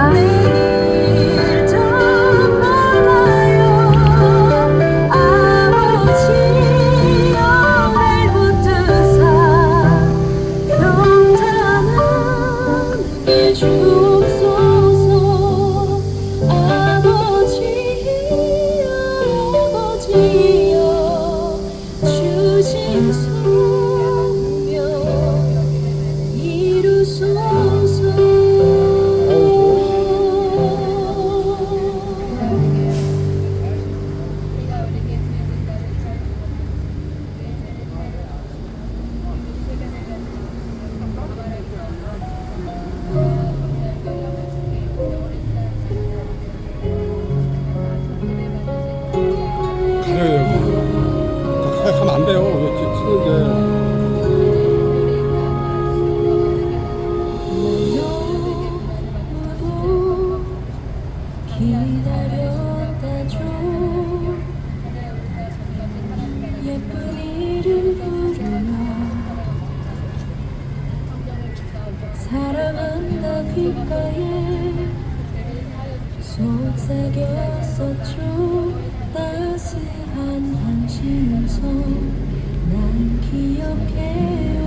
내일 좀 많아요. 아버지여 날 붙드사 평탄한 길 주옵소서. 아버지여 아버지여 주신 소명 이루소서. 가려요. 가까이 가면 안 돼요. 이렇게 치는데. 너무도 기다렸다죠. 예쁜 이름 부르며 사랑한다 귓가에 속삭였었죠. 따스한 당신 음성 난 기억해요.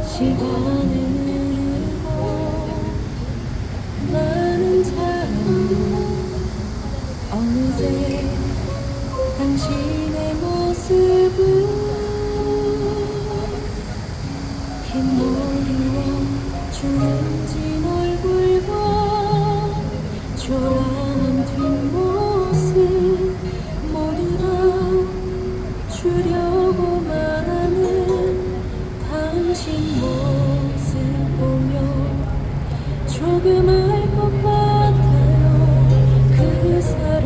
시간은 흐르고 많은 사람도 어느새 당신의 모습은 흰 머리와 주름진 얼굴과 초라한 뒷모습 모두 다 주려고만 하는 당신 모습 보며 조금 알 것 같아요. 그 사랑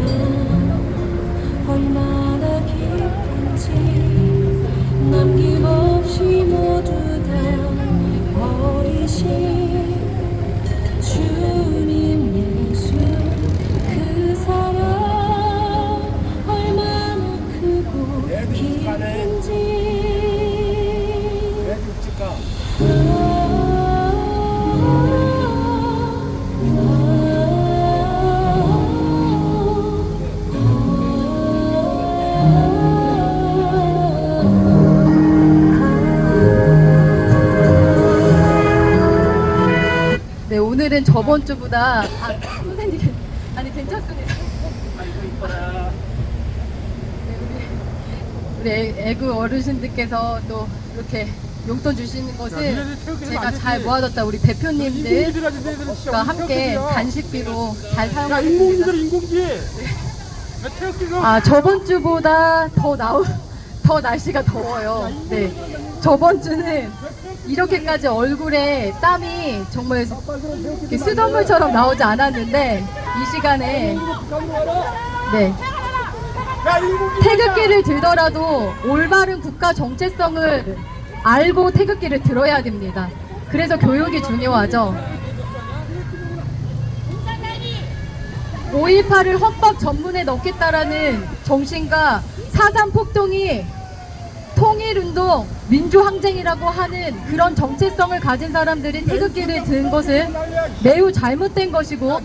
얼마나 깊은지 남김없이 모두 다 버리신 주님 예수. 그 사랑 얼마나 크고 깊은지 네, 오늘은 저번 주보다 선생님 아니 괜찮습니다. 우리 애구 어르신들께서 또 이렇게 용돈 주시는 것을 제가 잘 모아뒀다 우리 대표님들과 함께 간식비로 잘 사용하겠습니다. 인공지. 태극기가. 아, 저번 주보다 더 날씨가 더워요. 네, 저번 주는 이렇게까지 얼굴에 땀이 정말 이렇게 수돗물처럼 나오지 않았는데 이 시간에 네, 태극기를 들더라도 올바른 국가 정체성을 알고 태극기를 들어야 됩니다. 그래서 교육이 중요하죠. 5.18을 헌법 전문에 넣겠다라는 정신과 4.3 폭동이 통일운동, 민주항쟁이라고 하는 그런 정체성을 가진 사람들이 태극기를 든 것은 매우 잘못된 것이고,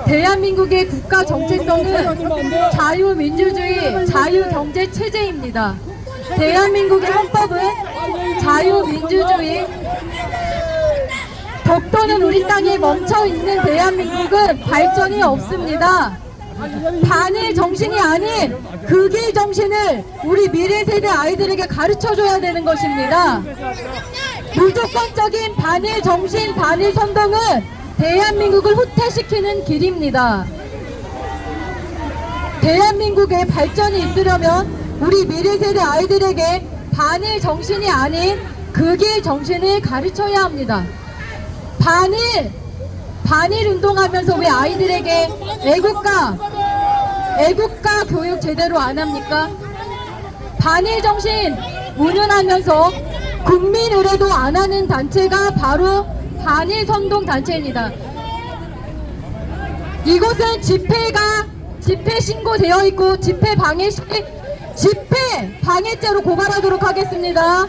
대한민국의 국가 정체성은 자유민주주의, 자유경제체제입니다. 대한민국의 헌법은 자유민주주의, 독도는 우리 땅에 멈춰있는 대한민국은 발전이 없습니다. 반일 정신이 아닌 극일 정신을 우리 미래 세대 아이들에게 가르쳐줘야 되는 것입니다. 무조건적인 반일 정신, 반일 선동은 대한민국을 후퇴시키는 길입니다. 대한민국의 발전이 있으려면 우리 미래 세대 아이들에게 반일 정신이 아닌 극일 정신을 가르쳐야 합니다. 반일 운동하면서 왜 아이들에게 애국가 교육 제대로 안 합니까? 반일 정신 운운하면서 국민 의례도 안 하는 단체가 바로 반일 선동 단체입니다. 이곳은 집회 신고되어 있고 집회 방해죄로 고발하도록 하겠습니다.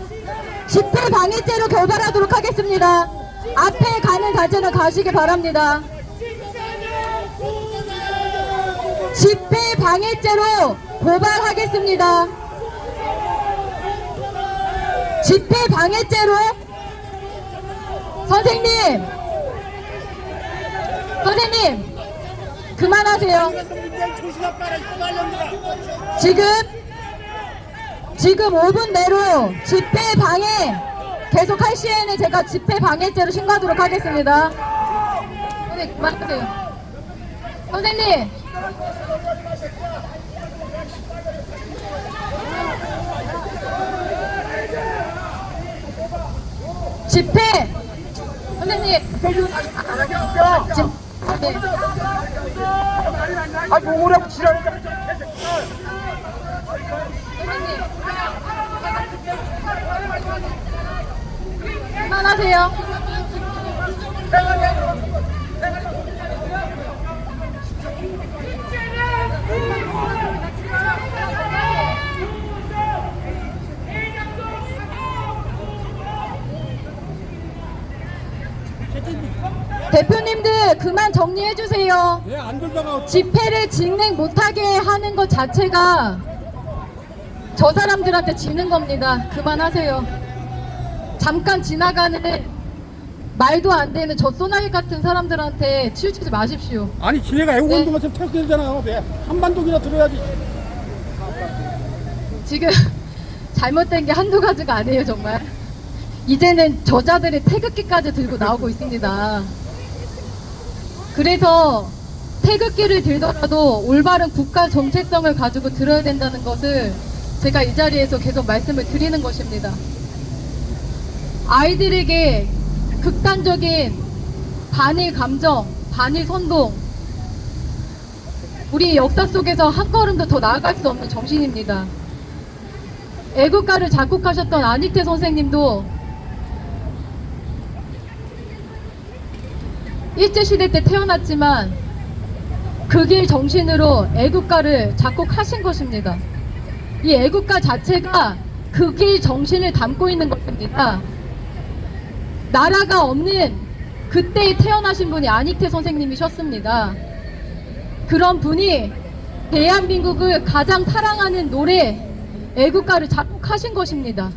집회 방해죄로 결발하도록 하겠습니다. 앞에 가는 자제는 가시기 바랍니다. 집회 방해죄로 고발하겠습니다. 집회 방해죄로 선생님 그만하세요. 지금 5분 내로 집회 방해 계속할 시에는 제가 집회 방해죄로 신고하도록 하겠습니다. 선생님 그만하세요. 선생님 집회 선생님 네. 아, 뭐라고 지랄해. 그만하세요. 대표님들 그만 정리해 주세요. 예, 안 돌다가 집회를 진행 못하게 하는 것 자체가 저 사람들한테 지는 겁니다. 그만하세요. 잠깐 지나가는 말도 안 되는 저 소나기 같은 사람들한테 치우치지 마십시오. 아니 지네가 애국 네. 운동만 좀 탈퇴되잖아요. 왜 한반도기나 들어야지. 지금 잘못된 게 한두 가지가 아니에요, 정말. 이제는 저자들의 태극기까지 들고 나오고 있습니다. 그래서 태극기를 들더라도 올바른 국가 정체성을 가지고 들어야 된다는 것을 제가 이 자리에서 계속 말씀을 드리는 것입니다. 아이들에게 극단적인 반일 감정, 반일 선동, 우리 역사 속에서 한 걸음도 더 나아갈 수 없는 정신입니다. 애국가를 작곡하셨던 안익태 선생님도 일제시대 때 태어났지만 그 길 정신으로 애국가를 작곡하신 것입니다. 이 애국가 자체가 그 길 정신을 담고 있는 것입니다. 나라가 없는 그때에 태어나신 분이 안익태 선생님이셨습니다. 그런 분이 대한민국을 가장 사랑하는 노래 애국가를 작곡하신 것입니다.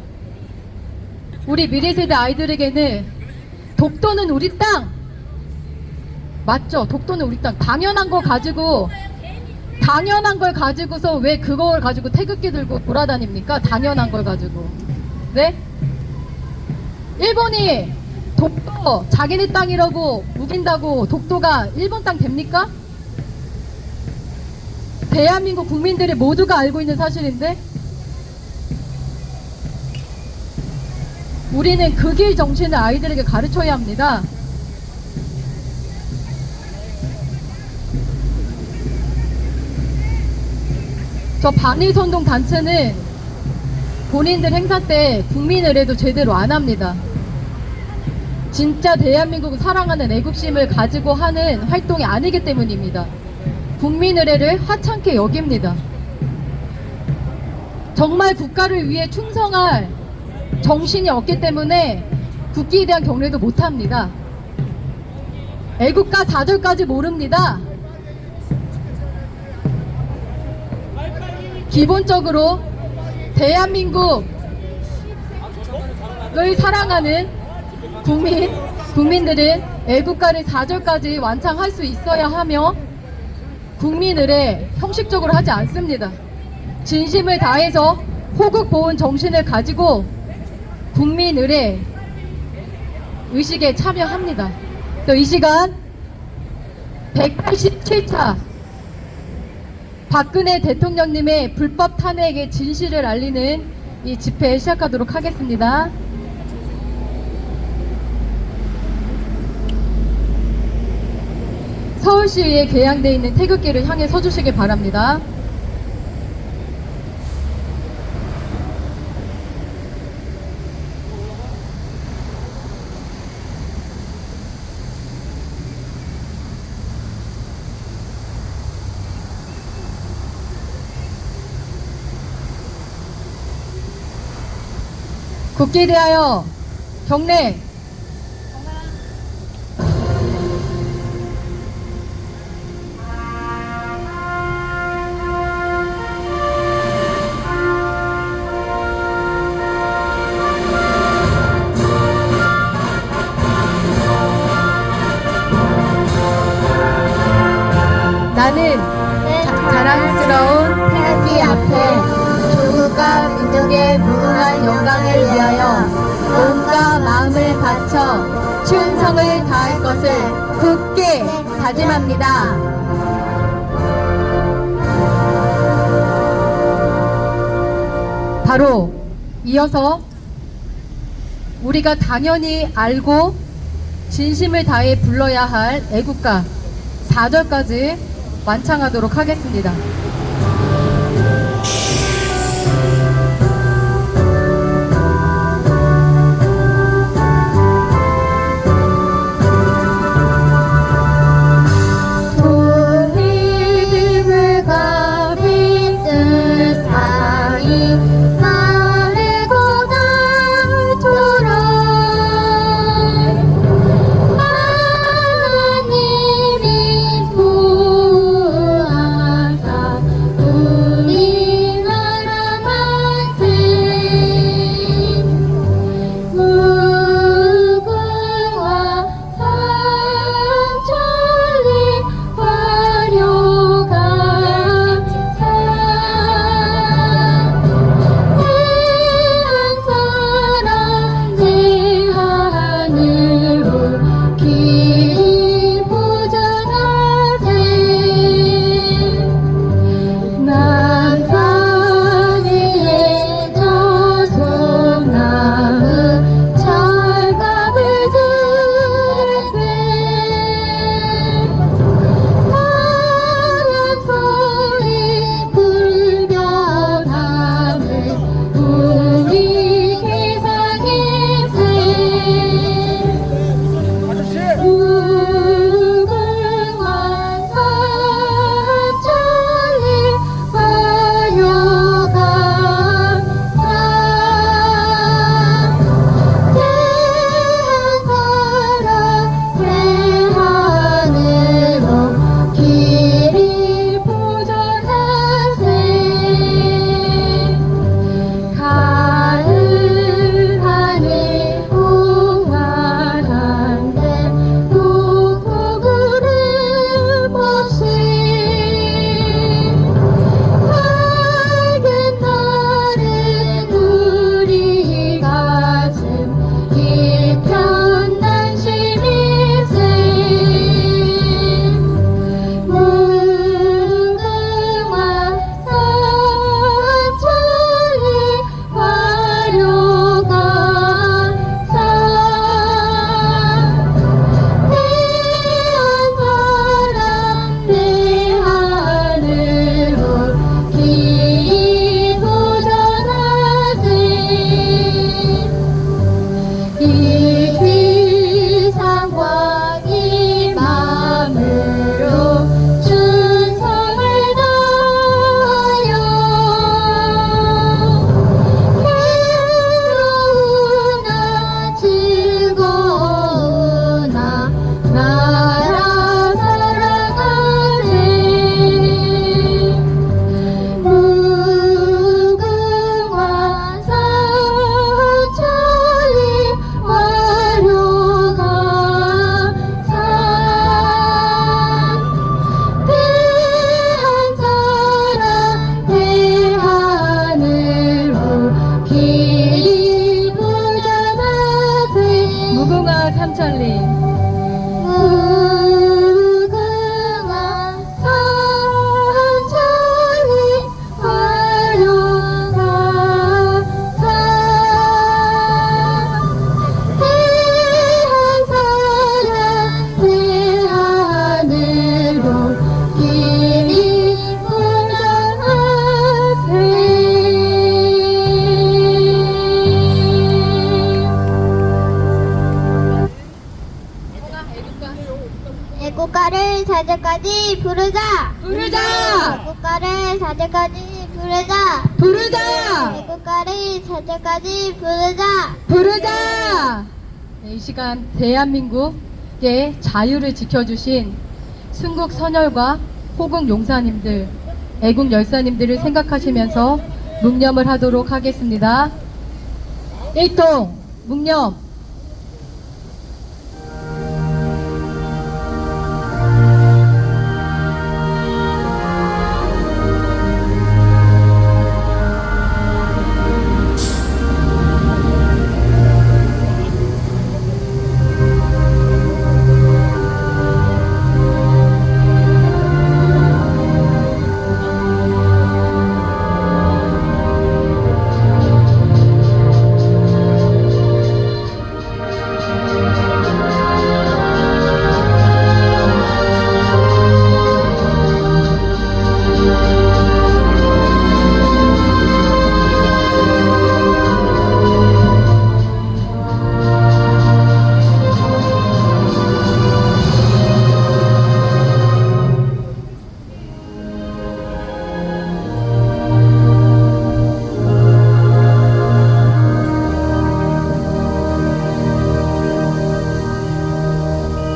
우리 미래세대 아이들에게는 독도는 우리 땅, 맞죠? 독도는 우리 땅. 당연한 걸 가지고서 왜 그걸 가지고 태극기 들고 돌아다닙니까? 당연한 걸 가지고. 네? 일본이 독도 자기네 땅이라고 우긴다고 독도가 일본 땅 됩니까? 대한민국 국민들이 모두가 알고 있는 사실인데 우리는 그 길 정신을 아이들에게 가르쳐야 합니다. 저 반일선동 단체는 본인들 행사 때 국민의례도 제대로 안 합니다. 진짜 대한민국을 사랑하는 애국심을 가지고 하는 활동이 아니기 때문입니다. 국민의례를 하찮게 여깁니다. 정말 국가를 위해 충성할 정신이 없기 때문에 국기에 대한 경례도 못합니다. 애국가 4절까지 모릅니다. 기본적으로 대한민국을 사랑하는 국민들은 애국가를 4절까지 완창할 수 있어야 하며 국민의례 형식적으로 하지 않습니다. 진심을 다해서 호국 보훈 정신을 가지고 국민의례 의식에 참여합니다. 이 시간 187차 박근혜 대통령님의 불법 탄핵의 진실을 알리는 이 집회 시작하도록 하겠습니다. 서울시에 개양되어 있는 태극기를 향해 서주시기 바랍니다. 국기에 대하여 경례. 나는 자랑스러운 태극기 앞에 조국과 민족의 무궁한 영광을 위하여 몸과 마음을 바쳐 충성을 다할 것을 굳게 다짐합니다. 바로 이어서 우리가 당연히 알고 진심을 다해 불러야 할 애국가 4절까지 완창하도록 하겠습니다. 동해물과 빈들 사이 마르고 닳도록 하나님이 보호하사 우리나라 만세 무궁화 삼천리 화려한 산 대한 사랑 대하늘로 길 보전하세 남산 위에 저 소나무 철갑을 들세 바람소리 불변함을 우리 계상에세 무궁화 삼천리 화려한 산 대한 사랑 대하늘로 길이 보전하세 가을 하늘 홍화한데 높고 구름 없이 밝은 날은 우리 가슴 일편단심일세 무궁화 삼천리 화려한 산 대한 사랑 대하늘로 길 보전하세 이 귀상과 이 맘으로 충성을 다하여 괴로우나 즐거우나 나라 사랑하세 무궁화 삼천리 화려한 산 대한 사랑 대하늘로 길이 보전하세 무궁화 삼천리. 무궁화 삼천리 화려한 산 대한 사랑 대하늘로 길이 보전하세 애국가를 4절까지 부르자. 부르자! 애국가를 4절까지 부르자. 부르자! 애국가를 제때까지 부르자. 부르자! 네, 이 시간 대한민국의 자유를 지켜주신 순국 선열과 호국 용사님들, 애국 열사님들을 생각하시면서 묵념을 하도록 하겠습니다. 일동 묵념.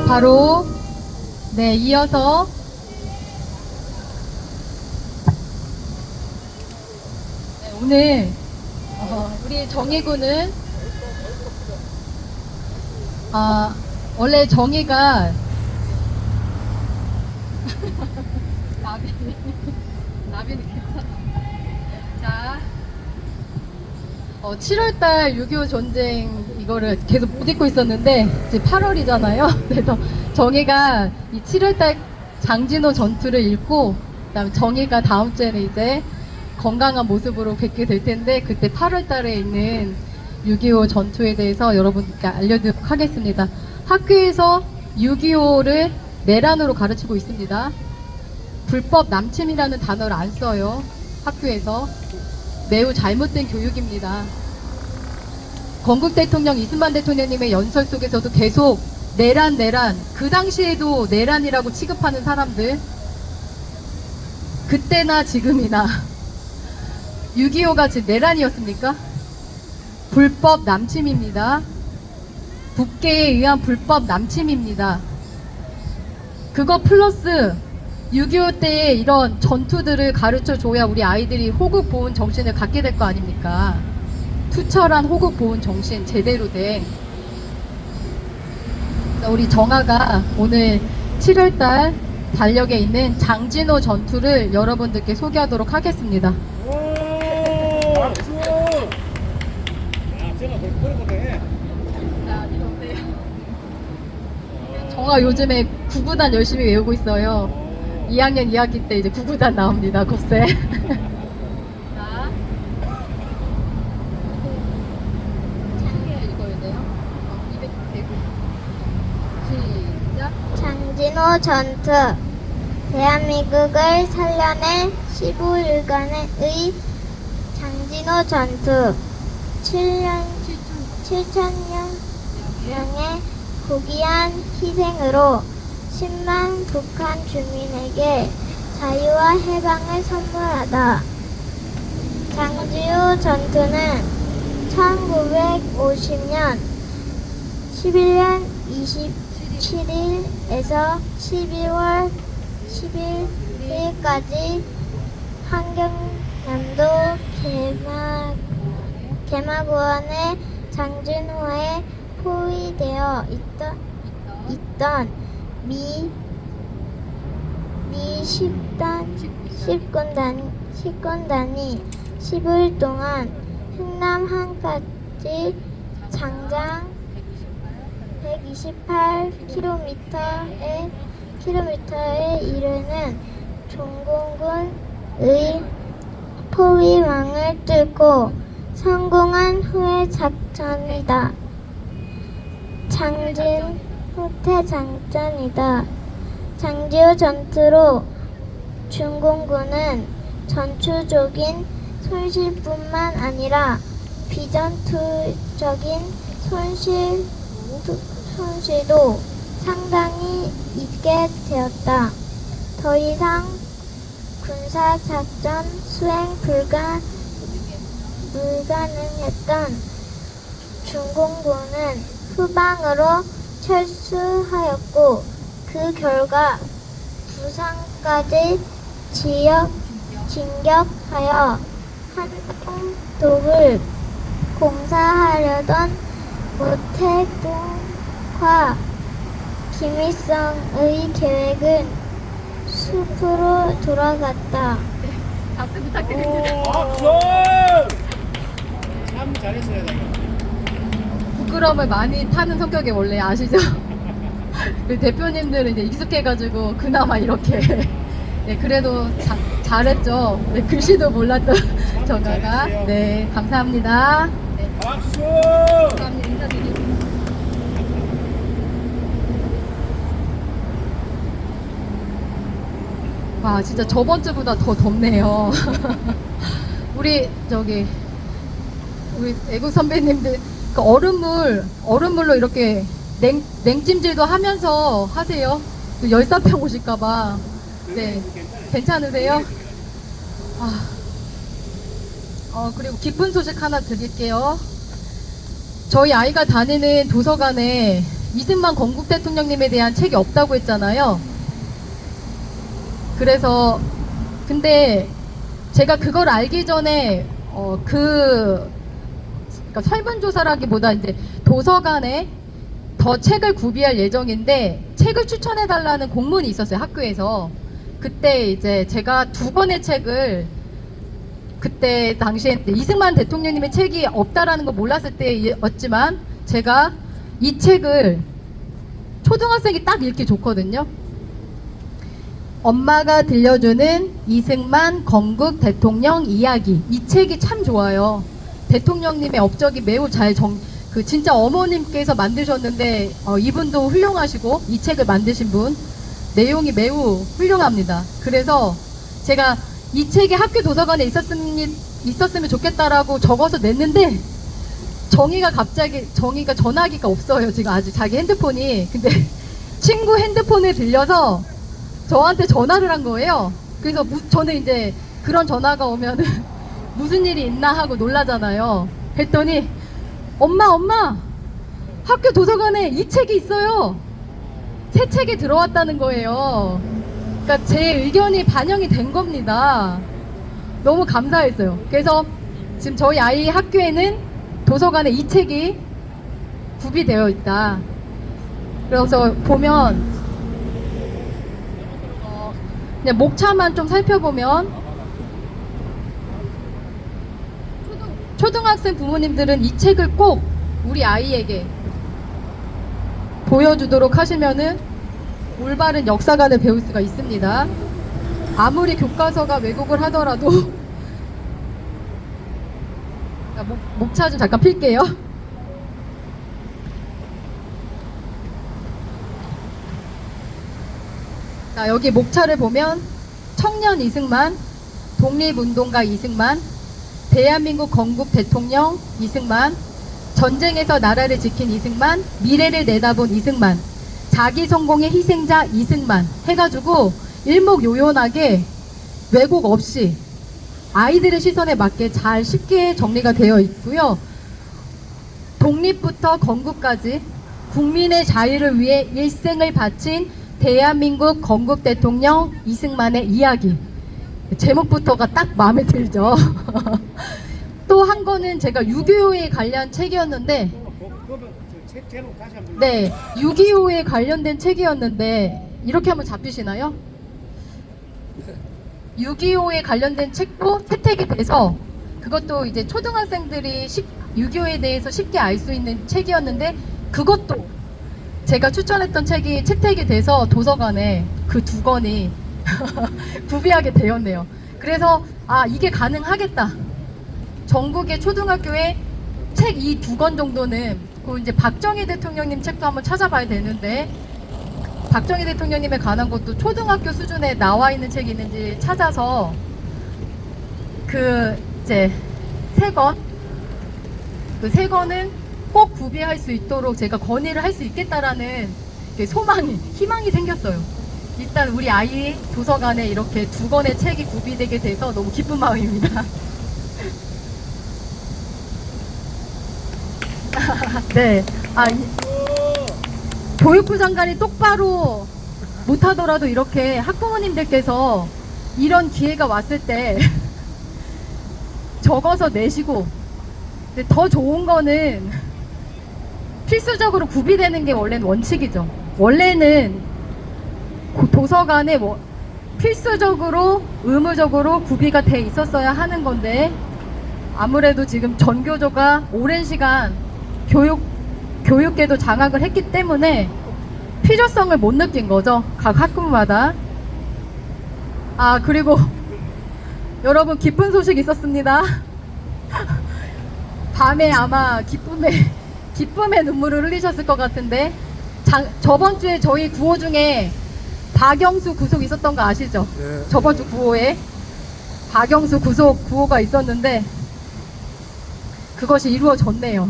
바로 네, 이어서 네, 오늘 우리 정의군은 원래 정의가 나비는 괜찮아. 자, 7월달 6.25 전쟁 이거를 계속 못 잊고 있었는데 이제 8월이잖아요. 그래서 정의가 이 7월달 장진호 전투를 읽고 그다음에 정의가 다음 주에는 이제 건강한 모습으로 뵙게 될 텐데 그때 8월달에 있는 6.25 전투에 대해서 여러분께 알려드리도록 하겠습니다. 학교에서 6.25를 내란으로 가르치고 있습니다. 불법 남침이라는 단어를 안 써요. 학교에서. 매우 잘못된 교육입니다. 건국 대통령 이승만 대통령님의 연설 속에서도 계속 내란, 그 당시에도 내란이라고 취급하는 사람들, 그때나 지금이나 6.25가 지금 내란이었습니까? 불법 남침입니다. 북계에 의한 불법 남침입니다. 그거 플러스 6.25 때의 이런 전투들을 가르쳐 줘야 우리 아이들이 호국 보훈 정신을 갖게 될 거 아닙니까? 투철한 호국 보훈 정신 제대로 된 우리 정아가 오늘 7월달 달력에 있는 장진호 전투를 여러분들께 소개하도록 하겠습니다. 정아 요즘에 구구단 열심히 외우고 있어요. 2학년 2학기 때 이제 구구단 나옵니다. 곧세. 자, 읽어야 돼요. 209. 시작. 장진호 전투. 대한민국을 살려낸 15일간의 장진호 전투. 7천명의 고귀한 희생으로 10만 북한 주민에게 자유와 해방을 선물하다. 장진호 전투는 1950년 11년 27일에서 12월 11일까지 환경남도 개마고원의 장진호에 포위되어 있던 미 10군단이 15일 동안 흥남 한까지 장장 128km에 이르는 종공군의 포위망을 뚫고 성공한 후의 작전이다. 후퇴 장전이다. 장진호 전투로 중공군은 전투적인 손실뿐만 아니라 비전투적인 손실도 상당히 있게 되었다. 더 이상 군사작전 수행 불가능했던 중공군은 후방으로 철수하였고 그 결과 부산까지 진격하여 한동독을 공사하려던 모택동과 김일성의 계획은 숲으로 돌아갔다. 박수 부탁드립니다. 박수! 참 잘했어요, 내가. 부끄러움을 많이 타는 성격이 원래 아시죠? 그 대표님들은 이제 익숙해가지고 그나마 이렇게 네, 그래도 잘했죠. 네, 글씨도 몰랐던 저가가. 네, 감사합니다. 네, 박수! 감사합니다. 인사드립니다. 와, 진짜 저번 주보다 더 덥네요. 우리 애국 선배님들 그 얼음물로 이렇게 냉찜질도 하면서 하세요. 또 열사병 오실까봐. 네, 괜찮으세요? 그리고 기쁜 소식 하나 드릴게요. 저희 아이가 다니는 도서관에 이승만 건국 대통령님에 대한 책이 없다고 했잖아요. 그래서 근데 제가 그걸 알기 전에 그러니까 설문조사라기보다 이제 도서관에 더 책을 구비할 예정인데 책을 추천해달라는 공문이 있었어요, 학교에서. 그때 이제 제가 2권의 책을 그때 당시에 이승만 대통령님의 책이 없다라는 거 몰랐을 때였지만 제가 이 책을 초등학생이 딱 읽기 좋거든요. 엄마가 들려주는 이승만 건국 대통령 이야기. 이 책이 참 좋아요. 대통령님의 업적이 매우 진짜 어머님께서 만드셨는데 이분도 훌륭하시고 이 책을 만드신 분 내용이 매우 훌륭합니다. 그래서 제가 이 책이 학교 도서관에 있었으면 좋겠다라고 적어서 냈는데 정희가 전화기가 없어요. 지금 아직 자기 핸드폰이. 근데 친구 핸드폰을 빌려서 저한테 전화를 한 거예요. 그래서 저는 이제 그런 전화가 오면은 무슨 일이 있나 하고 놀라잖아요. 그랬더니 엄마 학교 도서관에 이 책이 있어요. 새 책이 들어왔다는 거예요. 그러니까 제 의견이 반영이 된 겁니다. 너무 감사했어요. 그래서 지금 저희 아이 학교에는 도서관에 이 책이 구비되어 있다. 그래서 보면 그냥 목차만 좀 살펴보면 초등학생 부모님들은 이 책을 꼭 우리 아이에게 보여주도록 하시면은 올바른 역사관을 배울 수가 있습니다. 아무리 교과서가 왜곡을 하더라도 목차 좀 잠깐 필게요. 자, 여기 목차를 보면 청년 이승만, 독립운동가 이승만, 대한민국 건국 대통령 이승만, 전쟁에서 나라를 지킨 이승만, 미래를 내다본 이승만, 자기 성공의 희생자 이승만 해가지고 일목요연하게 왜곡 없이 아이들의 시선에 맞게 잘 쉽게 정리가 되어 있고요. 독립부터 건국까지 국민의 자유를 위해 일생을 바친 대한민국 건국 대통령 이승만의 이야기. 제목부터가 딱 마음에 들죠. 또 한 거는 제가 6.25에 관련 책이었는데 네, 6.25에 관련된 책이었는데 이렇게 한번 잡히시나요? 6.25에 관련된 책도 채택이 돼서 그것도 이제 초등학생들이 6.25에 대해서 쉽게 알 수 있는 책이었는데 그것도 제가 추천했던 책이 채택이 돼서 도서관에 그 2권이 구비하게 되었네요. 그래서 이게 가능하겠다. 전국의 초등학교에 책 이 2권 정도는 그 이제 박정희 대통령님 책도 한번 찾아봐야 되는데 박정희 대통령님에 관한 것도 초등학교 수준에 나와 있는 책이 있는지 찾아서 그 이제 3권 그 3권은 꼭 구비할 수 있도록 제가 건의를 할 수 있겠다라는 희망이 생겼어요. 일단 우리 아이 도서관에 이렇게 2권의 책이 구비되게 돼서 너무 기쁜 마음입니다. 네. 교육부 장관이 똑바로 못하더라도 이렇게 학부모님들께서 이런 기회가 왔을 때 적어서 내시고, 근데 더 좋은 거는 필수적으로 구비되는 게 원래는 원칙이죠. 원래는 도서관에 필수적으로 의무적으로 구비가 돼 있었어야 하는 건데, 아무래도 지금 전교조가 오랜 시간 교육계도 장악을 했기 때문에 필요성을 못 느낀 거죠. 각 학부모마다. 그리고 여러분, 기쁜 소식 있었습니다. 밤에 아마 기쁨의 눈물을 흘리셨을 것 같은데, 저번 주에 저희 구호 중에 박영수 구속 있었던 거 아시죠? 네. 저번 주 구호에 박영수 구속 구호가 있었는데 그것이 이루어졌네요.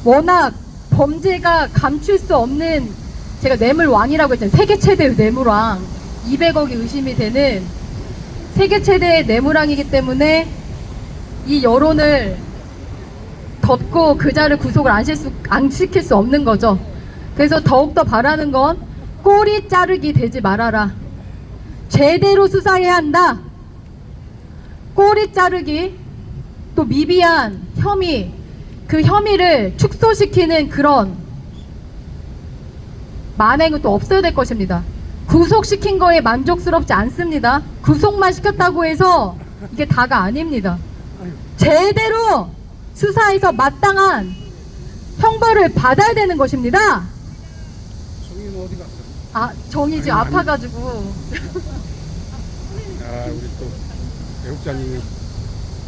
워낙 범죄가 감출 수 없는, 제가 뇌물왕이라고 했잖아요. 세계 최대의 뇌물왕, 200억이 의심이 되는 세계 최대의 뇌물왕이기 때문에 이 여론을 덮고 그자를 구속을 안 시킬 수 없는 거죠. 그래서 더욱더 바라는 건 꼬리 자르기 되지 말아라. 제대로 수사해야 한다. 꼬리 자르기, 또 미비한 혐의, 그 혐의를 축소시키는 그런 만행은 또 없어야 될 것입니다. 구속시킨 거에 만족스럽지 않습니다. 구속만 시켰다고 해서 이게 다가 아닙니다. 제대로 수사해서 마땅한 형벌을 받아야 되는 것입니다. 정의는 어디 갔어? 정이 지금 아파가지고. 우리 또 애국자님이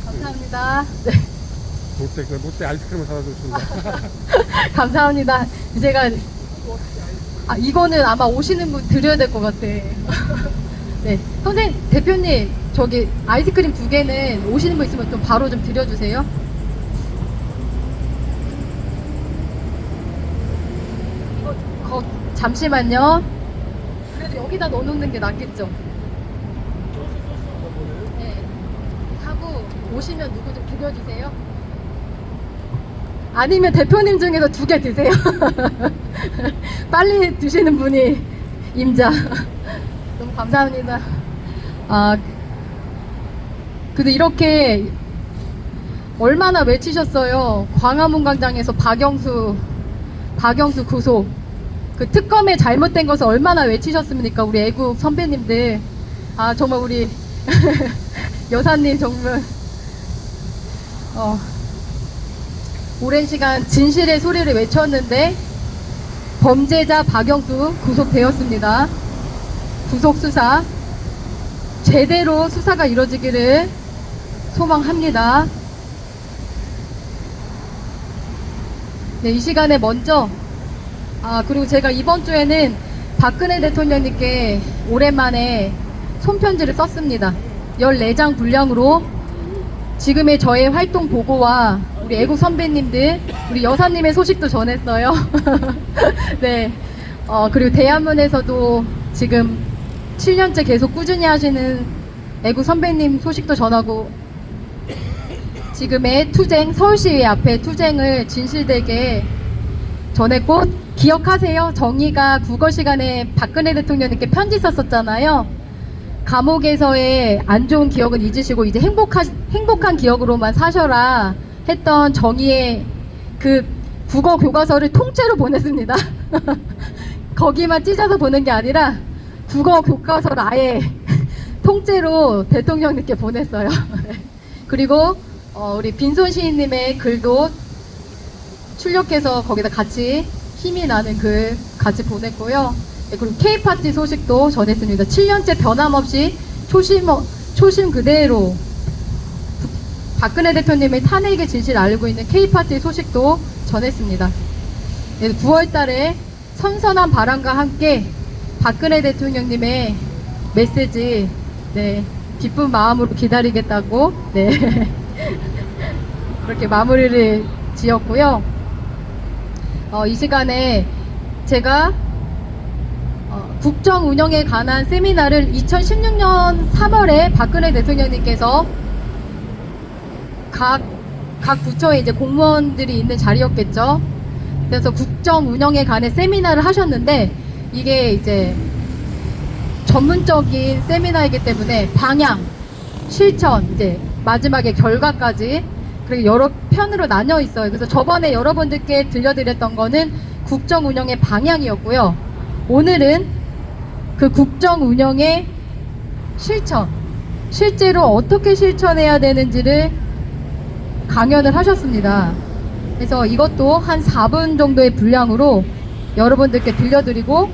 감사합니다. 네. 롯데 아이스크림을 사다 줬습니다. 감사합니다. 제가 이거는 아마 오시는 분 드려야 될 것 같아. 네, 선생님, 대표님, 저기 아이스크림 2개는 오시는 분 있으면 좀 바로 좀 드려주세요. 잠시만요. 그래도 여기다 넣어놓는 게 낫겠죠? 네. 하고 오시면 누구 좀 드려주세요. 아니면 대표님 중에서 2개 드세요. 빨리 드시는 분이 임자. 너무 감사합니다. 근데 이렇게 얼마나 외치셨어요. 광화문 광장에서 박영수 구속. 그 특검의 잘못된 것을 얼마나 외치셨습니까? 우리 애국 선배님들. 정말 우리 여사님 정말 오랜 시간 진실의 소리를 외쳤는데 범죄자 박영수 구속되었습니다. 구속 수사 제대로 수사가 이루어지기를 소망합니다. 네, 이 시간에 먼저 그리고 제가 이번 주에는 박근혜 대통령님께 오랜만에 손편지를 썼습니다. 14장 분량으로 지금의 저의 활동 보고와 우리 애국 선배님들, 우리 여사님의 소식도 전했어요. 네. 그리고 대한문에서도 지금 7년째 계속 꾸준히 하시는 애국 선배님 소식도 전하고, 지금의 투쟁, 서울시위 앞에 투쟁을 진실되게 전했고, 기억하세요? 정의가 국어 시간에 박근혜 대통령님께 편지 썼었잖아요. 감옥에서의 안 좋은 기억은 잊으시고 이제 행복한 기억으로만 사셔라 했던 정의의 그 국어 교과서를 통째로 보냈습니다. 거기만 찢어서 보는 게 아니라 국어 교과서를 아예 통째로 대통령님께 보냈어요. 그리고 우리 빈손 시인님의 글도 출력해서 거기다 같이 힘이 나는 글 같이 보냈고요. 그리고 K파티 소식도 전했습니다. 7년째 변함없이 초심 그대로 박근혜 대표님의 탄핵의 진실을 알고 있는 K파티 소식도 전했습니다. 9월 달에 선선한 바람과 함께 박근혜 대통령님의 메시지, 네, 기쁜 마음으로 기다리겠다고, 네, 그렇게 마무리를 지었고요. 이 시간에 제가 국정 운영에 관한 세미나를 2016년 3월에 박근혜 대통령님께서 각 각 부처에 이제 공무원들이 있는 자리였겠죠. 그래서 국정 운영에 관해 세미나를 하셨는데 이게 이제 전문적인 세미나이기 때문에 방향, 실천, 이제 마지막에 결과까지 그리고 여러 편으로 나뉘어 있어요. 그래서 저번에 여러분들께 들려드렸던 거는 국정 운영의 방향이었고요. 오늘은 그 국정 운영의 실천, 실제로 어떻게 실천해야 되는지를 강연을 하셨습니다. 그래서 이것도 한 4분 정도의 분량으로 여러분들께 들려드리고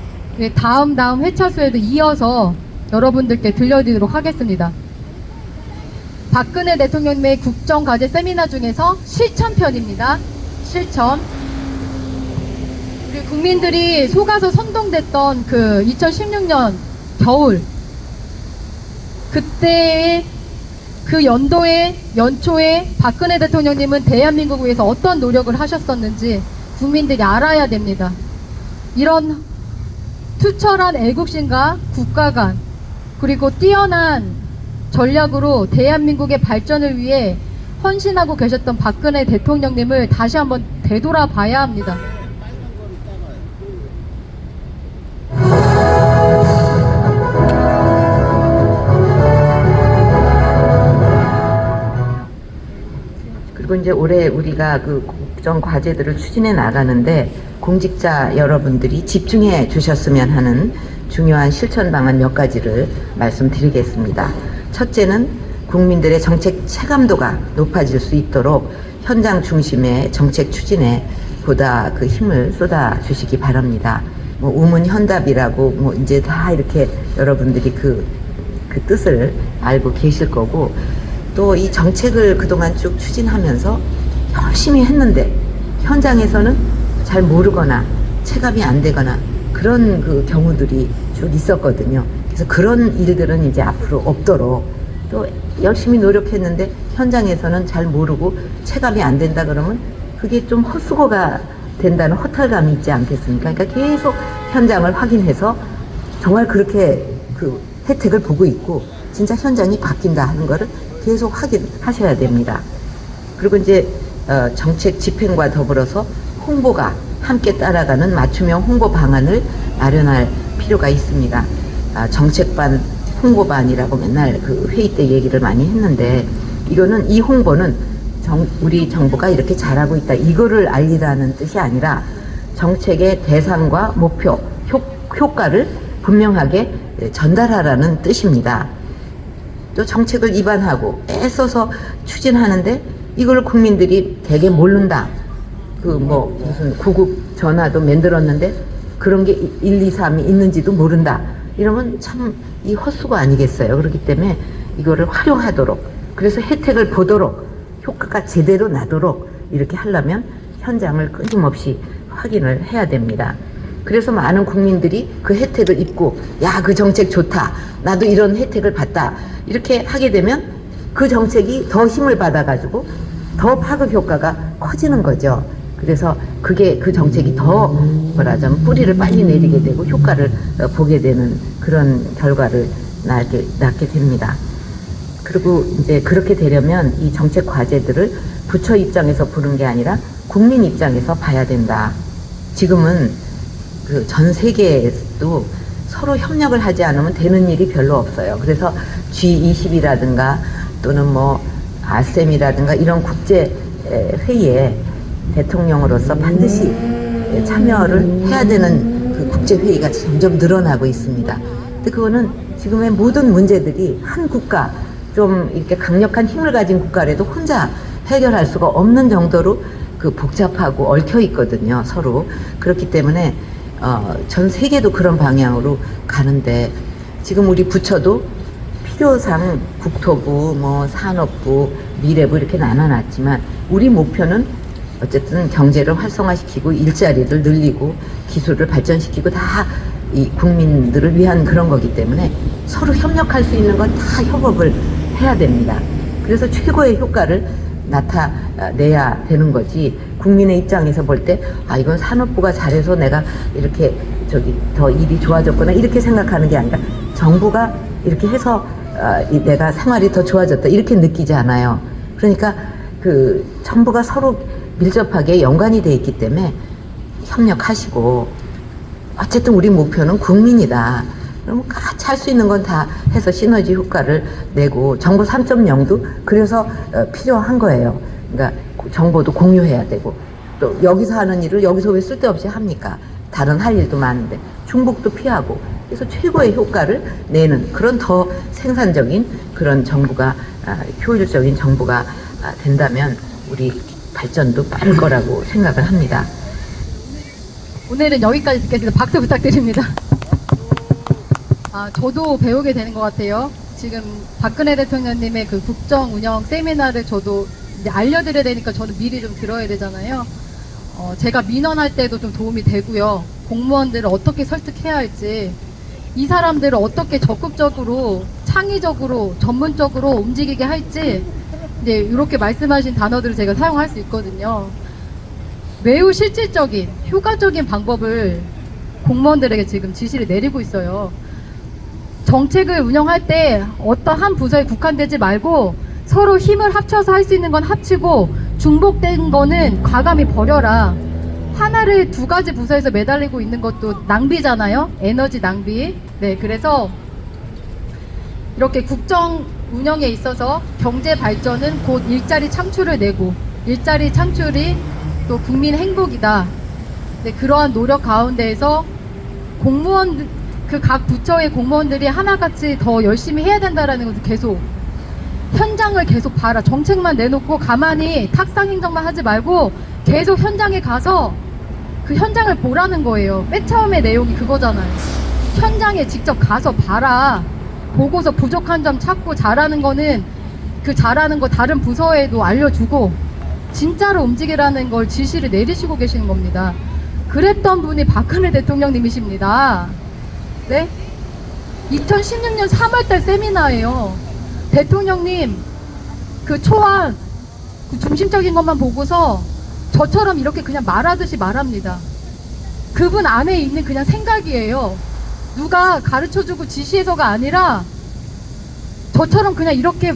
다음 회차수에도 이어서 여러분들께 들려드리도록 하겠습니다. 박근혜 대통령의 국정과제 세미나 중에서 실천편입니다. 실천. 우리 국민들이 속아서 선동됐던 그 2016년 겨울, 그때의 그 연초에 박근혜 대통령님은 대한민국을 위해서 어떤 노력을 하셨었는지 국민들이 알아야 됩니다. 이런 투철한 애국심과 국가관 그리고 뛰어난 전략으로 대한민국의 발전을 위해 헌신하고 계셨던 박근혜 대통령님을 다시 한번 되돌아봐야 합니다. 그리고 이제 올해 우리가 그 국정 과제들을 추진해 나가는데 공직자 여러분들이 집중해 주셨으면 하는 중요한 실천 방안 몇 가지를 말씀드리겠습니다. 첫째는 국민들의 정책 체감도가 높아질 수 있도록 현장 중심의 정책 추진에 보다 그 힘을 쏟아 주시기 바랍니다. 뭐 우문현답이라고 뭐 이제 다 이렇게 여러분들이 그 뜻을 알고 계실 거고, 또 이 정책을 그동안 쭉 추진하면서 열심히 했는데 현장에서는 잘 모르거나 체감이 안 되거나 그런 그 경우들이 쭉 있었거든요. 그래서 그런 일들은 이제 앞으로 없도록, 또 열심히 노력했는데 현장에서는 잘 모르고 체감이 안 된다 그러면 그게 좀 헛수고가 된다는 허탈감이 있지 않겠습니까? 그러니까 계속 현장을 확인해서 정말 그렇게 그 혜택을 보고 있고 진짜 현장이 바뀐다 하는 거를 계속 확인하셔야 됩니다. 그리고 이제 정책 집행과 더불어서 홍보가 함께 따라가는 맞춤형 홍보 방안을 마련할 필요가 있습니다. 정책반, 홍보반이라고 맨날 그 회의 때 얘기를 많이 했는데, 이거는 이 홍보는 우리 정부가 이렇게 잘하고 있다 이거를 알리라는 뜻이 아니라 정책의 대상과 목표, 효과를 분명하게 전달하라는 뜻입니다. 또 정책을 입안하고 애써서 추진하는데 이걸 국민들이 되게 모른다. 그 뭐 무슨 구급 전화도 만들었는데 그런 게 1, 2, 3이 있는지도 모른다. 이러면 참 이 헛수고 아니겠어요. 그렇기 때문에 이거를 활용하도록, 그래서 혜택을 보도록, 효과가 제대로 나도록 이렇게 하려면 현장을 끊임없이 확인을 해야 됩니다. 그래서 많은 국민들이 그 혜택을 입고 야, 그 정책 좋다, 나도 이런 혜택을 받다, 이렇게 하게 되면 그 정책이 더 힘을 받아가지고 더 파급 효과가 커지는 거죠. 그래서 그게 그 정책이 더 뭐라자면 뿌리를 빨리 내리게 되고 효과를 보게 되는 그런 결과를 낳게 됩니다. 그리고 이제 그렇게 되려면 이 정책 과제들을 부처 입장에서 보는 게 아니라 국민 입장에서 봐야 된다. 지금은 그 전 세계에도 서로 협력을 하지 않으면 되는 일이 별로 없어요. 그래서 G20이라든가 또는 뭐 아셈이라든가 이런 국제 회의에 대통령으로서 반드시 참여를 해야 되는 그 국제 회의가 점점 늘어나고 있습니다. 근데 그거는 지금의 모든 문제들이 한 국가, 좀 이렇게 강력한 힘을 가진 국가라도 혼자 해결할 수가 없는 정도로 그 복잡하고 얽혀 있거든요, 서로. 그렇기 때문에 전 세계도 그런 방향으로 가는데, 지금 우리 부처도 필요상 국토부, 뭐 산업부, 미래부 이렇게 나눠놨지만 우리 목표는 어쨌든 경제를 활성화시키고 일자리를 늘리고 기술을 발전시키고 다 이 국민들을 위한 그런 거기 때문에 서로 협력할 수 있는 건 다 협업을 해야 됩니다. 그래서 최고의 효과를 나타내야 되는 거지, 국민의 입장에서 볼 때 이건 산업부가 잘해서 내가 이렇게 더 일이 좋아졌구나 이렇게 생각하는 게 아니라 정부가 이렇게 해서 내가 생활이 더 좋아졌다 이렇게 느끼지 않아요. 그러니까 그 정부가 서로 밀접하게 연관이 돼 있기 때문에 협력하시고, 어쨌든 우리 목표는 국민이다. 그럼 같이 할 수 있는 건 다 해서 시너지 효과를 내고, 정보 3.0도 그래서 필요한 거예요. 그러니까 정보도 공유해야 되고, 또 여기서 하는 일을 여기서 왜 쓸데없이 합니까? 다른 할 일도 많은데 중복도 피하고, 그래서 최고의 효과를 내는 그런 더 생산적인 그런 정부가, 효율적인 정부가 된다면 우리 발전도 빠를 거라고 생각을 합니다. 오늘은 여기까지 듣겠습니다. 박수 부탁드립니다. 저도 배우게 되는 것 같아요. 지금 박근혜 대통령님의 그 국정 운영 세미나를 저도 이제 알려드려야 되니까 저는 미리 좀 들어야 되잖아요. 제가 민원할 때도 좀 도움이 되고요. 공무원들을 어떻게 설득해야 할지, 이 사람들을 어떻게 적극적으로, 창의적으로, 전문적으로 움직이게 할지, 이제 이렇게 말씀하신 단어들을 제가 사용할 수 있거든요. 매우 실질적인, 효과적인 방법을 공무원들에게 지금 지시를 내리고 있어요. 정책을 운영할 때 어떤 한 부서에 국한되지 말고 서로 힘을 합쳐서 할 수 있는 건 합치고, 중복된 거는 과감히 버려라. 하나를 두 가지 부서에서 매달리고 있는 것도 낭비잖아요. 에너지 낭비. 네, 그래서 이렇게 국정 운영에 있어서 경제 발전은 곧 일자리 창출을 내고, 일자리 창출이 또 국민 행복이다. 네, 그러한 노력 가운데에서 공무원, 그 각 부처의 공무원들이 하나같이 더 열심히 해야 된다라는 것을 계속, 현장을 계속 봐라. 정책만 내놓고 가만히 탁상 행정만 하지 말고 계속 현장에 가서 그 현장을 보라는 거예요. 맨 처음에 내용이 그거잖아요. 현장에 직접 가서 봐라. 보고서 부족한 점 찾고, 잘하는 거는 그 잘하는 거 다른 부서에도 알려주고 진짜로 움직이라는 걸 지시를 내리시고 계시는 겁니다. 그랬던 분이 박근혜 대통령님이십니다. 네? 2016년 3월달 세미나예요. 대통령님 그 초안, 그 중심적인 것만 보고서 저처럼 이렇게 그냥 말하듯이 말합니다. 그분 안에 있는 그냥 생각이에요. 누가 가르쳐주고 지시해서가 아니라 저처럼 그냥 이렇게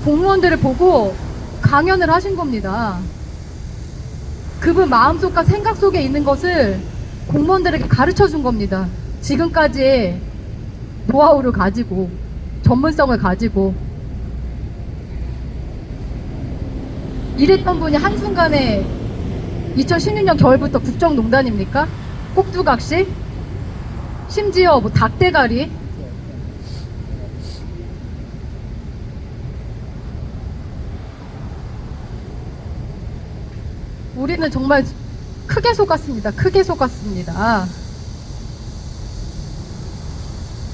공무원들을 보고 강연을 하신 겁니다. 그분 마음속과 생각 속에 있는 것을 공무원들에게 가르쳐 준 겁니다. 지금까지의 노하우를 가지고, 전문성을 가지고. 이랬던 분이 한순간에 2016년 겨울부터 국정농단입니까? 꼭두각시? 심지어 뭐 닭대가리? 우리는 정말 크게 속았습니다. 크게 속았습니다.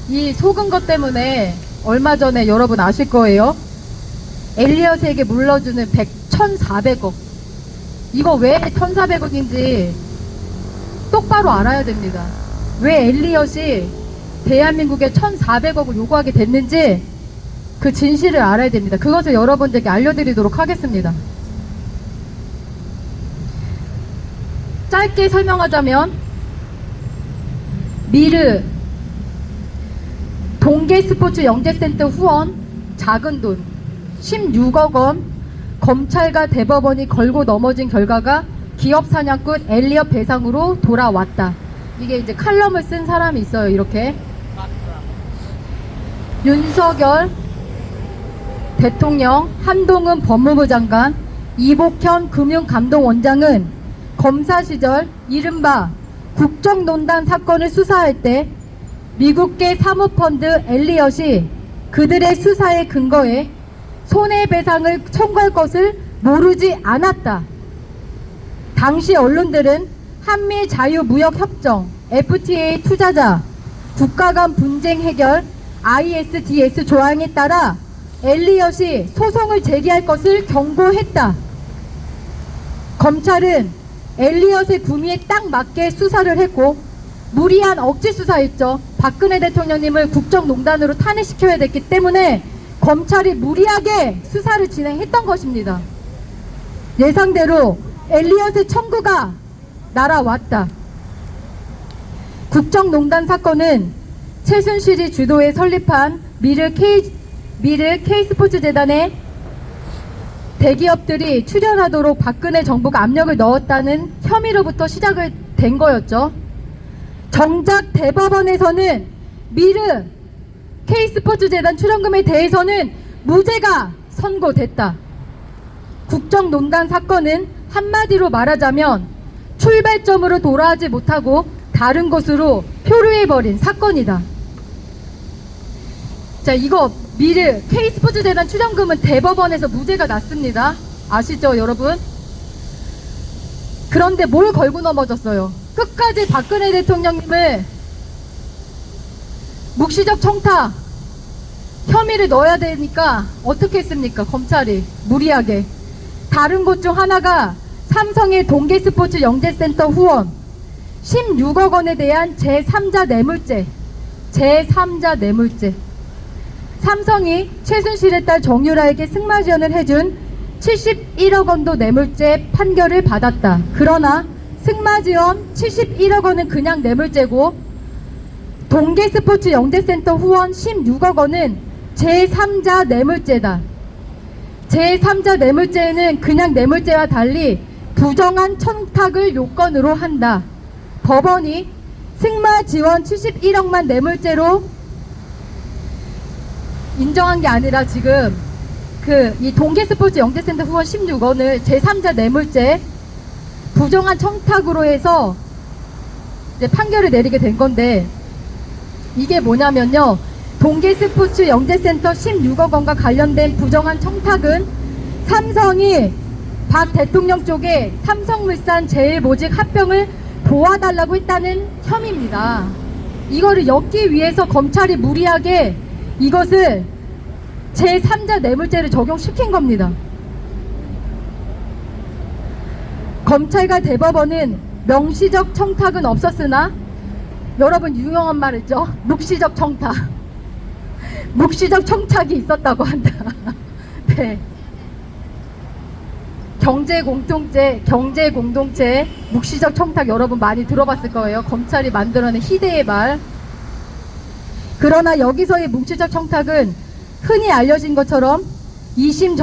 이 속은 것 때문에 얼마 전에 여러분 아실 거예요. 엘리엇에게 물러주는 1,400억. 이거 왜 1,400억인지 똑바로 알아야 됩니다. 왜 엘리엇이 대한민국에 1,400억을 요구하게 됐는지 그 진실을 알아야 됩니다. 그것을 여러분들께 알려드리도록 하겠습니다. 짧게 설명하자면, 미르 동계스포츠 영재센터 후원 작은 돈 16억 원 검찰과 대법원이 걸고 넘어진 결과가 기업 사냥꾼 엘리엇 배상으로 돌아왔다. 이게 이제 칼럼을 쓴 사람이 있어요. 이렇게 윤석열 대통령, 한동훈 법무부 장관, 이복현 금융감독원장은 검사 시절 이른바 국정농단 사건을 수사할 때 미국계 사모펀드 엘리엇이 그들의 수사의 근거에 손해배상을 청구할 것을 모르지 않았다. 당시 언론들은 한미 자유무역협정, FTA 투자자, 국가 간 분쟁 해결, ISDS 조항에 따라 엘리엇이 소송을 제기할 것을 경고했다. 검찰은 엘리엇의 구미에 딱 맞게 수사를 했고, 무리한 억지 수사였죠. 박근혜 대통령님을 국정농단으로 탄핵시켜야 됐기 때문에 검찰이 무리하게 수사를 진행했던 것입니다. 예상대로 엘리엇의 청구가 날아왔다. 국정농단 사건은 최순실이 주도해 설립한 미르 K스포츠재단의 대기업들이 출연하도록 박근혜 정부가 압력을 넣었다는 혐의로부터 시작을 된 거였죠. 정작 대법원에서는 미르 K스포츠재단 출연금에 대해서는 무죄가 선고됐다. 국정농단 사건은 한마디로 말하자면 출발점으로 돌아가지 못하고 다른 곳으로 표류해버린 사건이다. 자, 이거 미르 K스포츠재단 출연금은 대법원에서 무죄가 났습니다. 아시죠, 여러분? 그런데 뭘 걸고 넘어졌어요? 끝까지 박근혜 대통령님을 묵시적 청탁 혐의를 넣어야 되니까 어떻게 했습니까? 검찰이 무리하게. 다른 곳 중 하나가 삼성의 동계스포츠 영재센터 후원 16억 원에 대한 제3자 뇌물죄. 삼성이 최순실의 딸 정유라에게 승마 지원을 해준 71억 원도 뇌물죄 판결을 받았다. 그러나 승마 지원 71억 원은 그냥 뇌물죄고 동계스포츠 영재센터 후원 16억 원은 제3자 뇌물죄다. 제3자 뇌물죄는 그냥 뇌물죄와 달리 부정한 청탁을 요건으로 한다. 법원이 승마 지원 71억만 뇌물죄로 인정한 게 아니라 지금 이 동계스포츠 영재센터 후원 16원을 제3자 뇌물죄 부정한 청탁으로 해서 이제 판결을 내리게 된 건데, 이게 뭐냐면요, 동계스포츠 영재센터 16억 원과 관련된 부정한 청탁은 삼성이 박 대통령 쪽에 삼성물산 제일모직 합병을 도와달라고 했다는 혐의입니다. 이거를 엮기 위해서 검찰이 무리하게 이것을 제3자 뇌물죄를 적용시킨 겁니다. 검찰과 대법원은 명시적 청탁은 없었으나, 여러분 유용한 말 있죠? 묵시적 청탁. 묵시적 청탁이 있었다고 한다. 네. 경제공동체, 묵시적 청탁 여러분 많이 들어봤을 거예요. 검찰이 만들어낸 희대의 말. 그러나 여기서의 묵시적 청탁은 흔히 알려진 것처럼 이심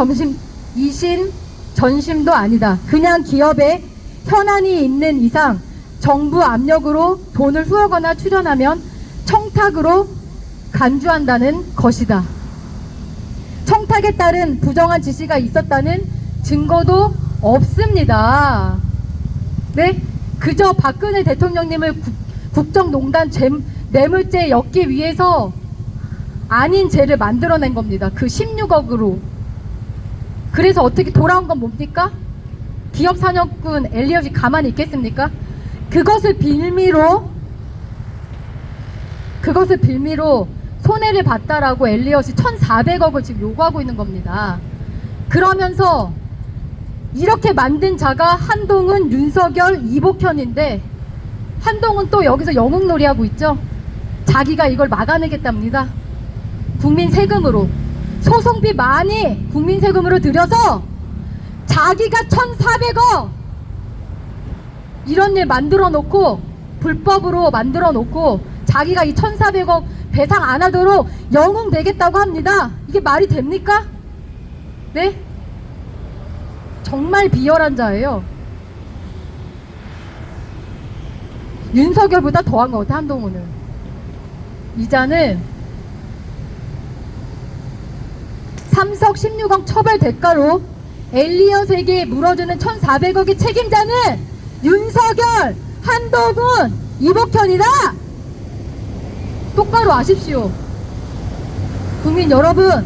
전심도 아니다. 그냥 기업에 현안이 있는 이상 정부 압력으로 돈을 후원하거나 출연하면 청탁으로 간주한다는 것이다. 청탁에 따른 부정한 지시가 있었다는 증거도 없습니다. 네? 그저 박근혜 대통령님을 국정농단 뇌물죄에 엮기 위해서 아닌 죄를 만들어낸 겁니다. 그 16억으로. 그래서 어떻게 돌아온 건 뭡니까? 기업 사냥꾼 엘리엇이 가만히 있겠습니까? 그것을 빌미로 손해를 봤다라고 엘리엇이 1,400억을 지금 요구하고 있는 겁니다. 그러면서 이렇게 만든 자가 한동훈, 윤석열, 이복현인데, 한동훈 또 여기서 영웅놀이 하고 있죠. 자기가 이걸 막아내겠답니다. 국민 세금으로, 소송비 많이 국민 세금으로 들여서 자기가 1,400억 이런 일 만들어 놓고, 불법으로 만들어 놓고 자기가 이 1,400억 배상 안 하도록 영웅 되겠다고 합니다. 이게 말이 됩니까? 네? 정말 비열한 자예요. 윤석열보다 더한 것 같아, 한동훈은. 이 자는 삼성 16억 처벌 대가로 엘리엇에게 물어주는 1,400억의 책임자는 윤석열, 한동훈, 이복현이다! 똑바로 아십시오. 국민 여러분,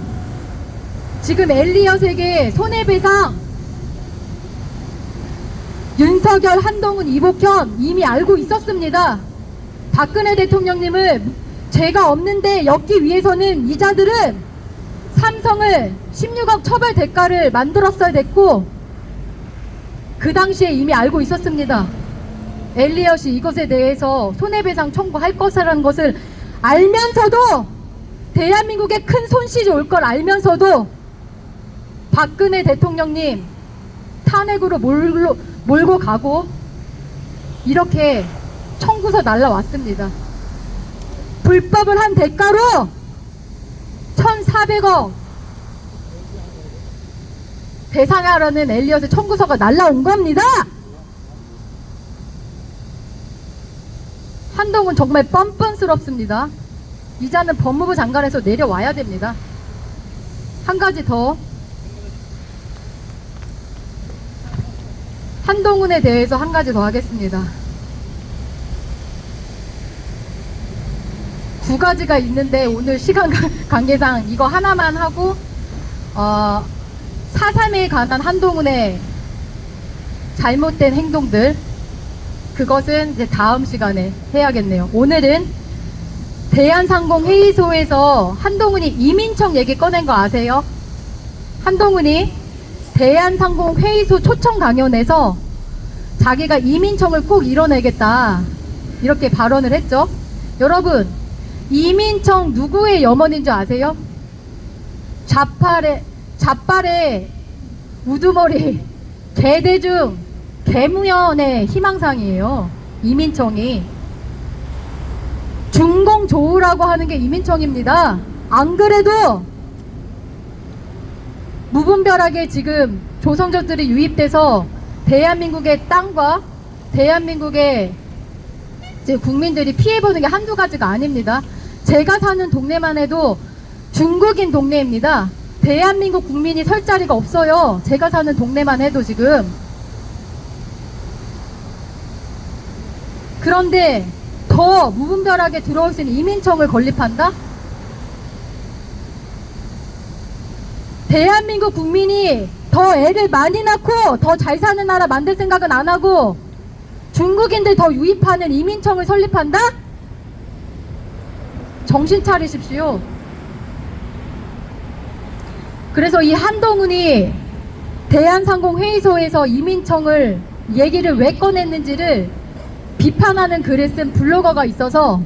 지금 엘리엇에게 손해배상 윤석열, 한동훈, 이복현 이미 알고 있었습니다. 박근혜 대통령님을 죄가 없는데 엮기 위해서는 이자들은 삼성을 16억 처벌 대가를 만들었어야 됐고, 그 당시에 이미 알고 있었습니다. 엘리엇이 이것에 대해서 손해배상 청구할 것이라는 것을 알면서도, 대한민국에 큰 손실이 올 걸 알면서도 박근혜 대통령님 탄핵으로 몰고 가고 이렇게 청구서 날라왔습니다. 불법을 한 대가로 1,400억 배상하라는 엘리엇의 청구서가 날라온 겁니다. 한동훈 정말 뻔뻔스럽습니다. 이자는 법무부 장관에서 내려와야 됩니다. 한 가지 더. 한동훈에 대해서 한 가지 더 하겠습니다. 9가지가 있는데 오늘 시간 관계상 이거 하나만 하고 4.3에 관한 한동훈의 잘못된 행동들, 그것은 이제 다음 시간에 해야겠네요. 오늘은 대한상공회의소에서 한동훈이 이민청 얘기 꺼낸 거 아세요? 한동훈이 대한상공회의소 초청 강연에서 자기가 이민청을 꼭 이뤄내겠다 이렇게 발언을 했죠. 여러분, 이민청 누구의 염원인 줄 아세요? 좌빨의 우두머리 개대중 개무연의 희망상이에요. 이민청이 중공조우라고 하는 게 이민청입니다. 안 그래도 무분별하게 지금 조선족들이 유입돼서 대한민국의 땅과 대한민국의 이제 국민들이 피해보는 게 한두 가지가 아닙니다. 제가 사는 동네만 해도 중국인 동네입니다. 대한민국 국민이 설 자리가 없어요. 제가 사는 동네만 해도 지금. 그런데 더 무분별하게 들어올 수 있는 이민청을 건립한다? 대한민국 국민이 더 애를 많이 낳고 더 잘 사는 나라 만들 생각은 안 하고 중국인들 더 유입하는 이민청을 설립한다? 정신 차리십시오. 그래서 이 한동훈이 대한상공회의소에서 이민청을 얘기를 왜 꺼냈는지를 비판하는 글을 쓴 블로거가 있어서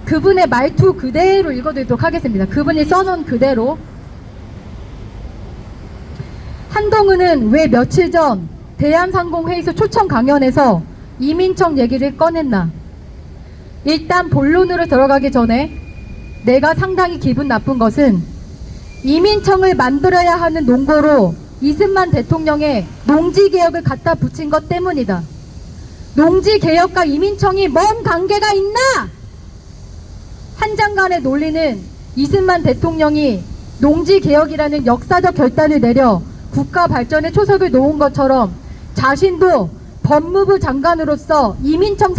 그분의 말투 그대로 읽어드리도록 하겠습니다. 그분이 써놓은 그대로. 한동훈은 왜 며칠 전 대한상공회의소 초청 강연에서 이민청 얘기를 꺼냈나? 일단 본론으로 들어가기 전에 내가 상당히 기분 나쁜 것은 이민청을 만들어야 하는 논거로 이승만 대통령의 농지개혁을 갖다 붙인 것 때문이다. 농지개혁과 이민청이 뭔 관계가 있나? 한 장관의 논리는 이승만 대통령이 농지개혁이라는 역사적 결단을 내려 국가 발전의 초석을 놓은 것처럼 자신도 법무부 장관으로서 이민청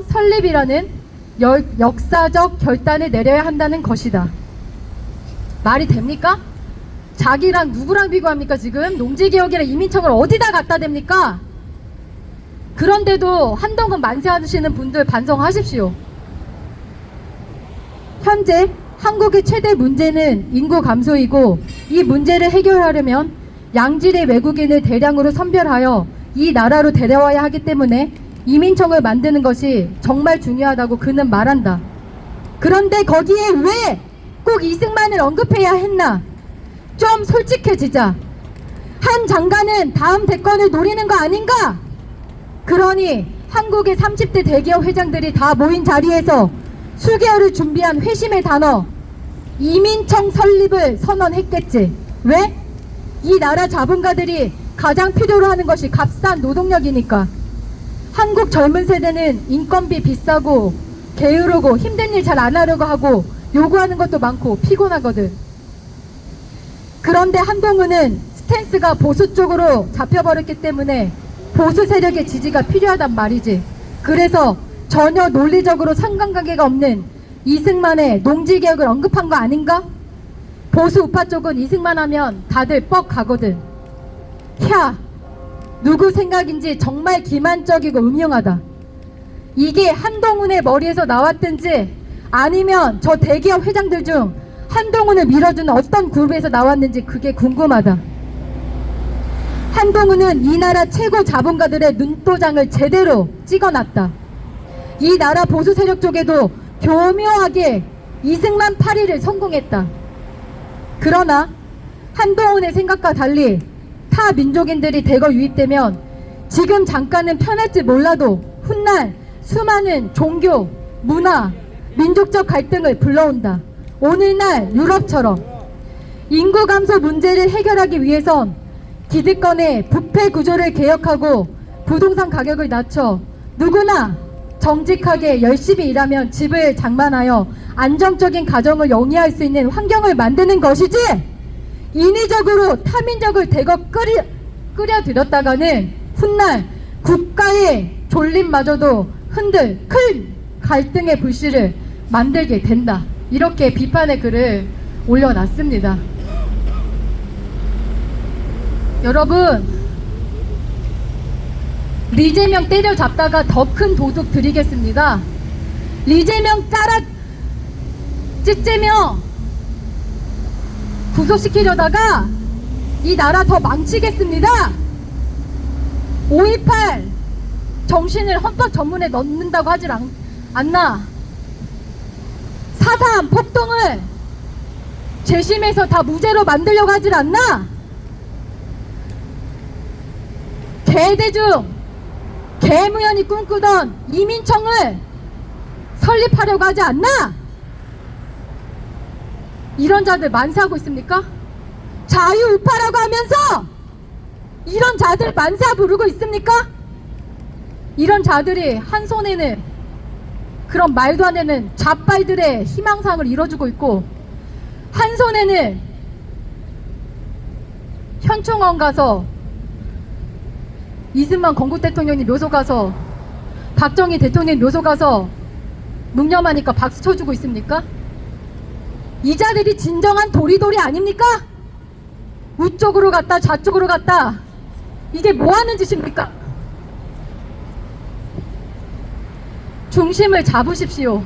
설립이라는 역사적 결단을 내려야 한다는 것이다. 말이 됩니까? 자기랑 누구랑 비교합니까? 지금 농지개혁이랑 이민청을 어디다 갖다 댑니까? 그런데도 한동훈 만세하시는 분들 반성하십시오. 현재 한국의 최대 문제는 인구 감소이고 이 문제를 해결하려면 양질의 외국인을 대량으로 선별하여 이 나라로 데려와야 하기 때문에 이민청을 만드는 것이 정말 중요하다고 그는 말한다. 그런데 거기에 왜 꼭 이승만을 언급해야 했나? 좀 솔직해지자. 한 장관은 다음 대권을 노리는 거 아닌가? 그러니 한국의 30대 대기업 회장들이 다 모인 자리에서 수개월을 준비한 회심의 단어 이민청 설립을 선언했겠지. 왜? 이 나라 자본가들이 가장 필요로 하는 것이 값싼 노동력이니까. 한국 젊은 세대는 인건비 비싸고 게으르고 힘든 일 잘 안 하려고 하고 요구하는 것도 많고 피곤하거든. 그런데 한동훈은 스탠스가 보수 쪽으로 잡혀버렸기 때문에 보수 세력의 지지가 필요하단 말이지. 그래서 전혀 논리적으로 상관관계가 없는 이승만의 농지개혁을 언급한 거 아닌가? 보수 우파 쪽은 이승만 하면 다들 뻑 가거든. 캬, 누구 생각인지 정말 기만적이고 음흉하다. 이게 한동훈의 머리에서 나왔든지 아니면 저 대기업 회장들 중 한동훈을 밀어주는 어떤 그룹에서 나왔는지 그게 궁금하다. 한동훈은 이 나라 최고 자본가들의 눈도장을 제대로 찍어놨다. 이 나라 보수 세력 쪽에도 교묘하게 이승만 파리를 성공했다. 그러나 한동훈의 생각과 달리 타 민족인들이 대거 유입되면 지금 잠깐은 편할지 몰라도 훗날 수많은 종교, 문화, 민족적 갈등을 불러온다. 오늘날 유럽처럼. 인구 감소 문제를 해결하기 위해선 기득권의 부패 구조를 개혁하고 부동산 가격을 낮춰 누구나 정직하게 열심히 일하면 집을 장만하여 안정적인 가정을 영위할 수 있는 환경을 만드는 것이지, 인위적으로 타민적을 대거 끓여들였다가는 훗날 국가의 존립마저도 흔들 큰 갈등의 불씨를 만들게 된다. 이렇게 비판의 글을 올려놨습니다. 여러분, 리재명 때려잡다가 더 큰 도둑 드리겠습니다. 리재명 찌재명 구속시키려다가 이 나라 더 망치겠습니다. 5.18 정신을 헌법 전문에 넣는다고 하질 않나. 4.3 폭동을 재심해서 다 무죄로 만들려고 하질 않나. 개대중 개무연이 꿈꾸던 이민청을 설립하려고 하지 않나? 이런 자들 만세하고 있습니까? 자유우파라고 하면서 이런 자들 만세 부르고 있습니까? 이런 자들이 한 손에는 그런 말도 안 되는 잡발들의 희망사항을 이뤄주고 있고, 한 손에는 현충원 가서 이승만 건국 대통령님 묘소 가서, 박정희 대통령 묘소 가서 묵념하니까 박수 쳐주고 있습니까? 이 자들이 진정한 도리도리 아닙니까? 우쪽으로 갔다 좌쪽으로 갔다, 이게 뭐하는 짓입니까? 중심을 잡으십시오.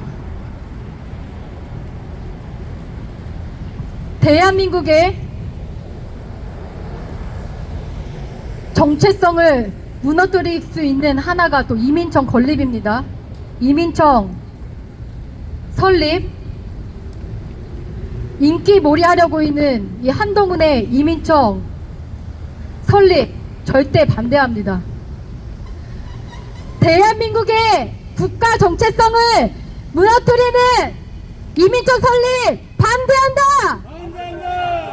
대한민국의 정체성을 무너뜨릴 수 있는 하나가 또 이민청 건립입니다. 이민청 설립, 인기몰이하려고 있는 이 한동훈의 이민청 설립 절대 반대합니다. 대한민국의 국가 정체성을 무너뜨리는 이민청 설립 반대한다!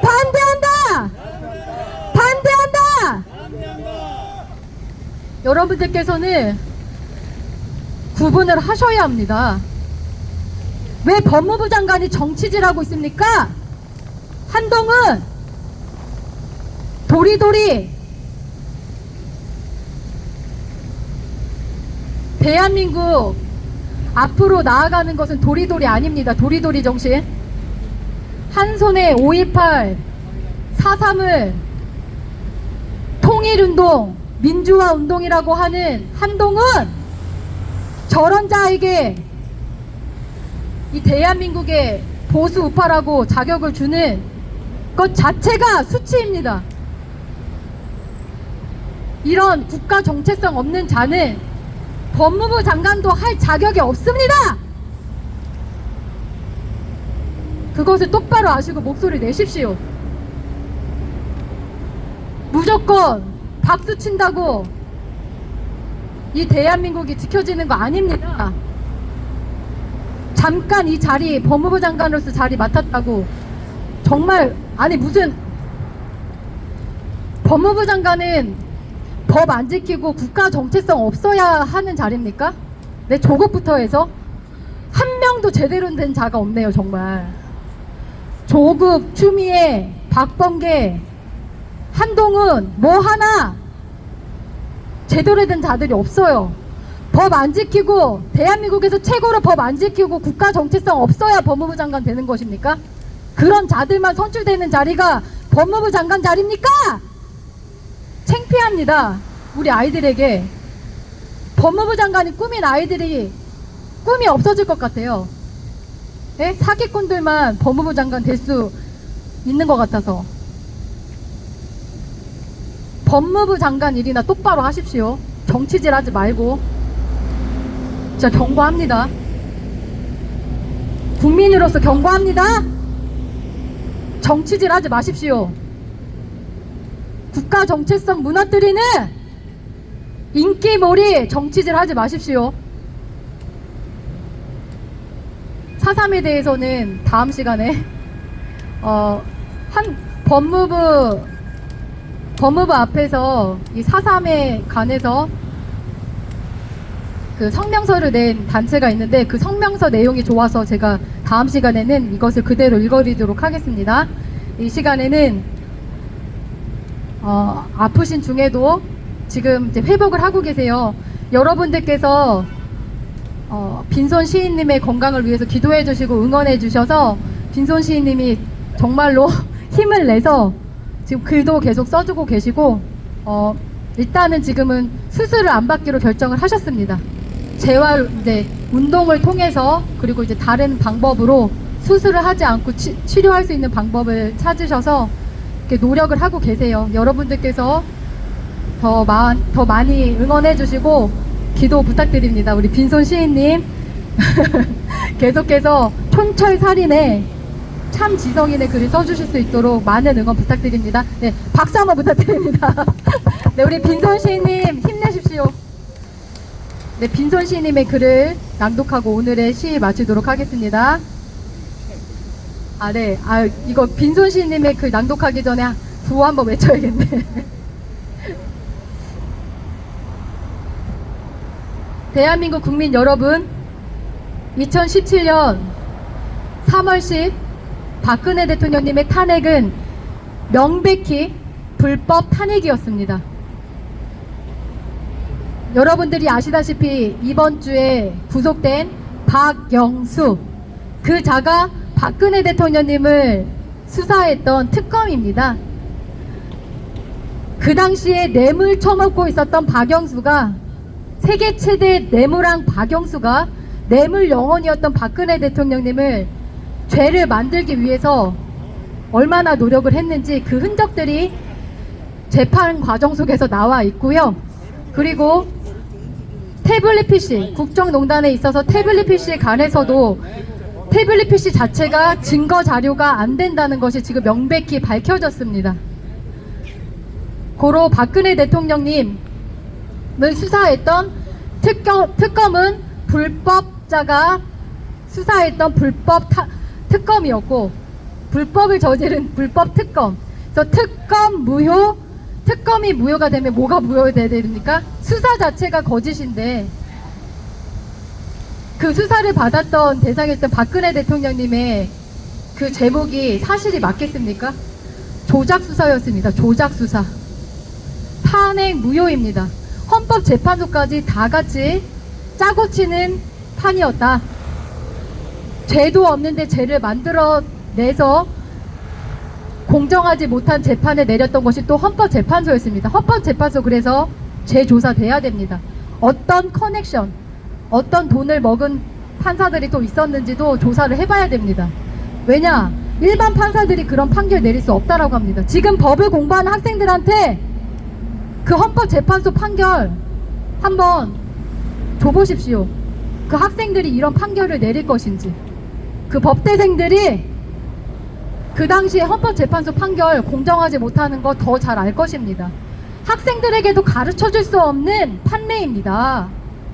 반대한다! 반대한다! 여러분들께서는 구분을 하셔야 합니다. 왜 법무부 장관이 정치질하고 있습니까? 한동훈 도리도리 대한민국 앞으로 나아가는 것은 도리도리 아닙니다. 도리도리 정신. 한 손에 5.18 4.3을 통일운동 민주화 운동이라고 하는 한동훈, 저런 자에게 이 대한민국의 보수 우파라고 자격을 주는 것 자체가 수치입니다. 이런 국가 정체성 없는 자는 법무부 장관도 할 자격이 없습니다. 그것을 똑바로 아시고 목소리 내십시오. 무조건 박수 친다고 이 대한민국이 지켜지는 거 아닙니다. 잠깐 이 자리, 법무부 장관으로서 자리 맡았다고 정말, 아니 무슨 법무부 장관은 법 안 지키고 국가 정체성 없어야 하는 자리입니까? 네, 조국부터 해서 한 명도 제대로 된 자가 없네요. 정말 조국, 추미애, 박범계, 한동훈 뭐 하나 제대로 된 자들이 없어요. 법 안 지키고, 대한민국에서 최고로 법 안 지키고 국가 정체성 없어야 법무부 장관 되는 것입니까? 그런 자들만 선출되는 자리가 법무부 장관 자리입니까? 창피합니다. 우리 아이들에게 법무부 장관이 꿈인 아이들이 꿈이 없어질 것 같아요. 네? 사기꾼들만 법무부 장관 될 수 있는 것 같아서. 법무부 장관 일이나 똑바로 하십시오. 정치질 하지 말고. 진짜 경고합니다. 국민으로서 경고합니다. 정치질 하지 마십시오. 국가 정체성 무너뜨리는 인기몰이 정치질 하지 마십시오. 4.3에 대해서는 다음 시간에 법무부 앞에서 이 4.3에 관해서 그 성명서를 낸 단체가 있는데 그 성명서 내용이 좋아서 제가 다음 시간에는 이것을 그대로 읽어드리도록 하겠습니다. 이 시간에는 아프신 중에도 지금 이제 회복을 하고 계세요. 여러분들께서 빈손 시인님의 건강을 위해서 기도해 주시고 응원해 주셔서 빈손 시인님이 정말로 힘을 내서 지금 글도 계속 써주고 계시고 일단은 지금은 수술을 안 받기로 결정을 하셨습니다. 재활 이제 운동을 통해서 그리고 이제 다른 방법으로 수술을 하지 않고 치료할 수 있는 방법을 찾으셔서 이렇게 노력을 하고 계세요. 여러분들께서 더 많이 응원해 주시고 기도 부탁드립니다. 우리 빈손 시인님 계속해서 촌철살인의 참 지성인의 글을 써주실 수 있도록 많은 응원 부탁드립니다. 네, 박수 한번 부탁드립니다. 네, 우리 빈손 시인님 힘내십시오. 네, 빈손 시인님의 글을 낭독하고 오늘의 시 마치도록 하겠습니다. 네. 이거 빈손 시인님의 글 낭독하기 전에 구호 한번 외쳐야겠네. 대한민국 국민 여러분, 2017년 3월 10 박근혜 대통령님의 탄핵은 명백히 불법 탄핵이었습니다. 여러분들이 아시다시피 이번 주에 구속된 박영수, 그 자가 박근혜 대통령님을 수사했던 특검입니다. 그 당시에 뇌물 처먹고 있었던 박영수가, 세계 최대 뇌물왕 박영수가 뇌물 영혼이었던 박근혜 대통령님을 죄를 만들기 위해서 얼마나 노력을 했는지 그 흔적들이 재판 과정 속에서 나와 있고요. 그리고 태블릿 PC, 국정농단에 있어서 태블릿 PC에 관해서도 태블릿 PC 자체가 증거 자료가 안 된다는 것이 지금 명백히 밝혀졌습니다. 고로 박근혜 대통령님을 수사했던 특검은 불법자가 수사했던 불법 특검이었고, 불법을 저지른 불법 특검. 그래서 특검이 무효가 되면 뭐가 무효돼야 됩니까? 수사 자체가 거짓인데, 그 수사를 받았던 대상이었던 박근혜 대통령님의 그 제목이 사실이 맞겠습니까? 조작수사였습니다. 조작수사. 탄핵 무효입니다. 헌법재판소까지 다 같이 짜고 치는 판이었다. 죄도 없는데 죄를 만들어내서 공정하지 못한 재판을 내렸던 것이 또 헌법재판소였습니다. 헌법재판소 그래서 재조사돼야 됩니다. 어떤 커넥션, 어떤 돈을 먹은 판사들이 또 있었는지도 조사를 해봐야 됩니다. 왜냐? 일반 판사들이 그런 판결 내릴 수 없다라고 합니다. 지금 법을 공부하는 학생들한테 그 헌법재판소 판결 한번 줘보십시오. 그 학생들이 이런 판결을 내릴 것인지, 그 법대생들이 그 당시에 헌법재판소 판결 공정하지 못하는 거 더 잘 알 것입니다. 학생들에게도 가르쳐줄 수 없는 판례입니다.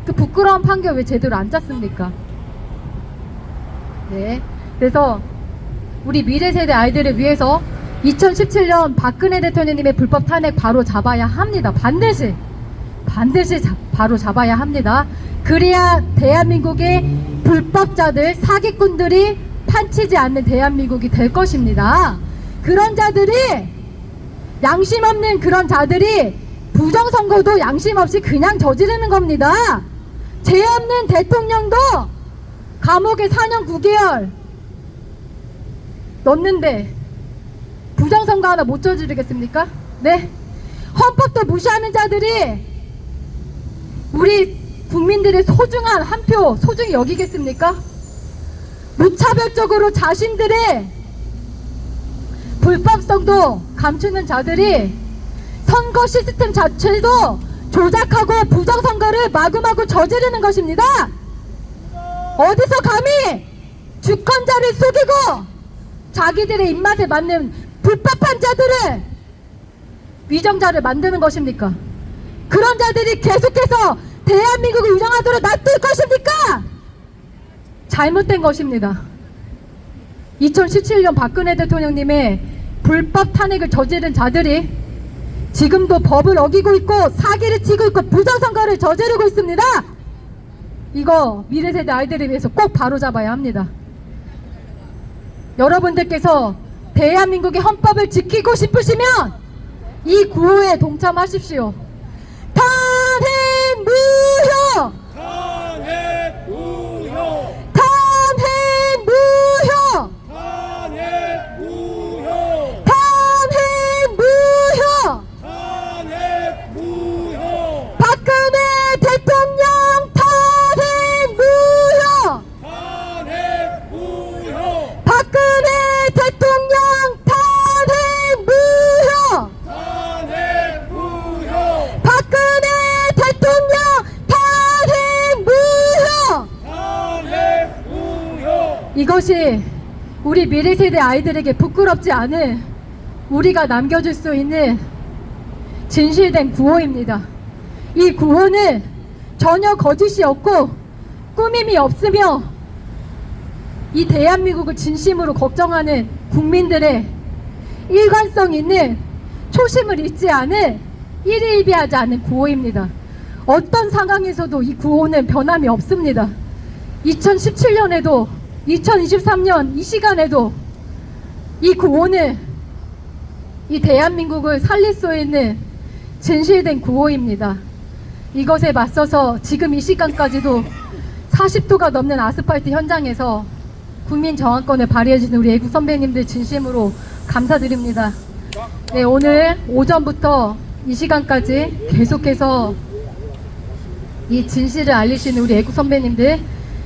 그 부끄러운 판결 왜 제대로 안 짰습니까? 네, 그래서 우리 미래세대 아이들을 위해서 2017년 박근혜 대통령님의 불법 탄핵 바로 잡아야 합니다. 반드시 바로 잡아야 합니다. 그래야 대한민국의 불법자들, 사기꾼들이 판치지 않는 대한민국이 될 것입니다. 그런 자들이, 양심 없는 그런 자들이 부정선거도 양심 없이 그냥 저지르는 겁니다. 죄 없는 대통령도 감옥에 4년 9개월 넣는데 부정선거 하나 못 저지르겠습니까? 네? 헌법도 무시하는 자들이 우리 국민들의 소중한 한 표 소중히 여기겠습니까? 무차별적으로 자신들의 불법성도 감추는 자들이 선거 시스템 자체도 조작하고 부정선거를 마구마구 저지르는 것입니다. 어디서 감히 주권자를 속이고 자기들의 입맛에 맞는 불법한 자들을, 위정자를 만드는 것입니까? 그런 자들이 계속해서 대한민국을 운영하도록 놔둘 것입니까? 잘못된 것입니다. 2017년 박근혜 대통령님의 불법 탄핵을 저지른 자들이 지금도 법을 어기고 있고 사기를 치고 있고 부정선거를 저지르고 있습니다. 이거 미래세대 아이들을 위해서 꼭 바로잡아야 합니다. 여러분들께서 대한민국의 헌법을 지키고 싶으시면 이 구호에 동참하십시오. 탄핵 무효! 탄핵 무효! 탄핵 무효! 탄핵 무효! 탄핵 무효! 탄핵 무효! 박근혜 대통령 탄핵 무효! 탄핵 무효! 박근혜 대통령 탄핵 무효! 탄핵 무효! 박근혜 대통령 탄핵 무효! 탄핵 무효! 이것이 우리 미래세대 아이들에게 부끄럽지 않은 우리가 남겨줄 수 있는 진실된 구호입니다. 이 구호는 전혀 거짓이 없고 꾸밈이 없으며 이 대한민국을 진심으로 걱정하는 국민들의 일관성 있는 초심을 잃지 않은 일희일비하지 않은 구호입니다. 어떤 상황에서도 이 구호는 변함이 없습니다. 2017년에도 2023년 이 시간에도 이 구호는 이 대한민국을 살릴 수 있는 진실된 구호입니다. 이것에 맞서서 지금 이 시간까지도 40도가 넘는 아스팔트 현장에서 국민 정화권을 발휘해주는 우리 애국 선배님들 진심으로 감사드립니다. 네, 오늘 오전부터 이 시간까지 계속해서 이 진실을 알리시는 우리 애국 선배님들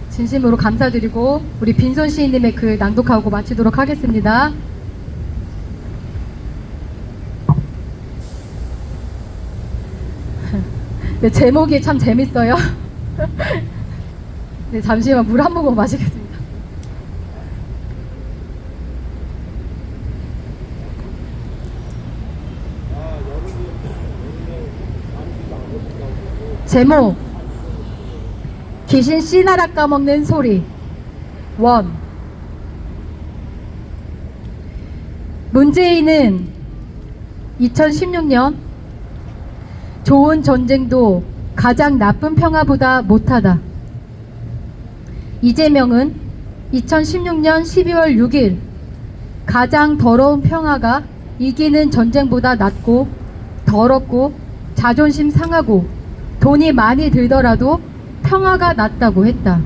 진심으로 감사드리고 우리 빈손 시인님의 글 낭독하고 마치도록 하겠습니다. 네, 제목이 참 재밌어요. 네, 잠시만 물 한 모금 마시겠습니다. 제목 귀신 씨나라 까먹는 소리. 원. 문재인은 2016년 좋은 전쟁도 가장 나쁜 평화보다 못하다. 이재명은 2016년 12월 6일 가장 더러운 평화가 이기는 전쟁보다 낫고 더럽고 자존심 상하고 돈이 많이 들더라도 평화가 낫다고 했다.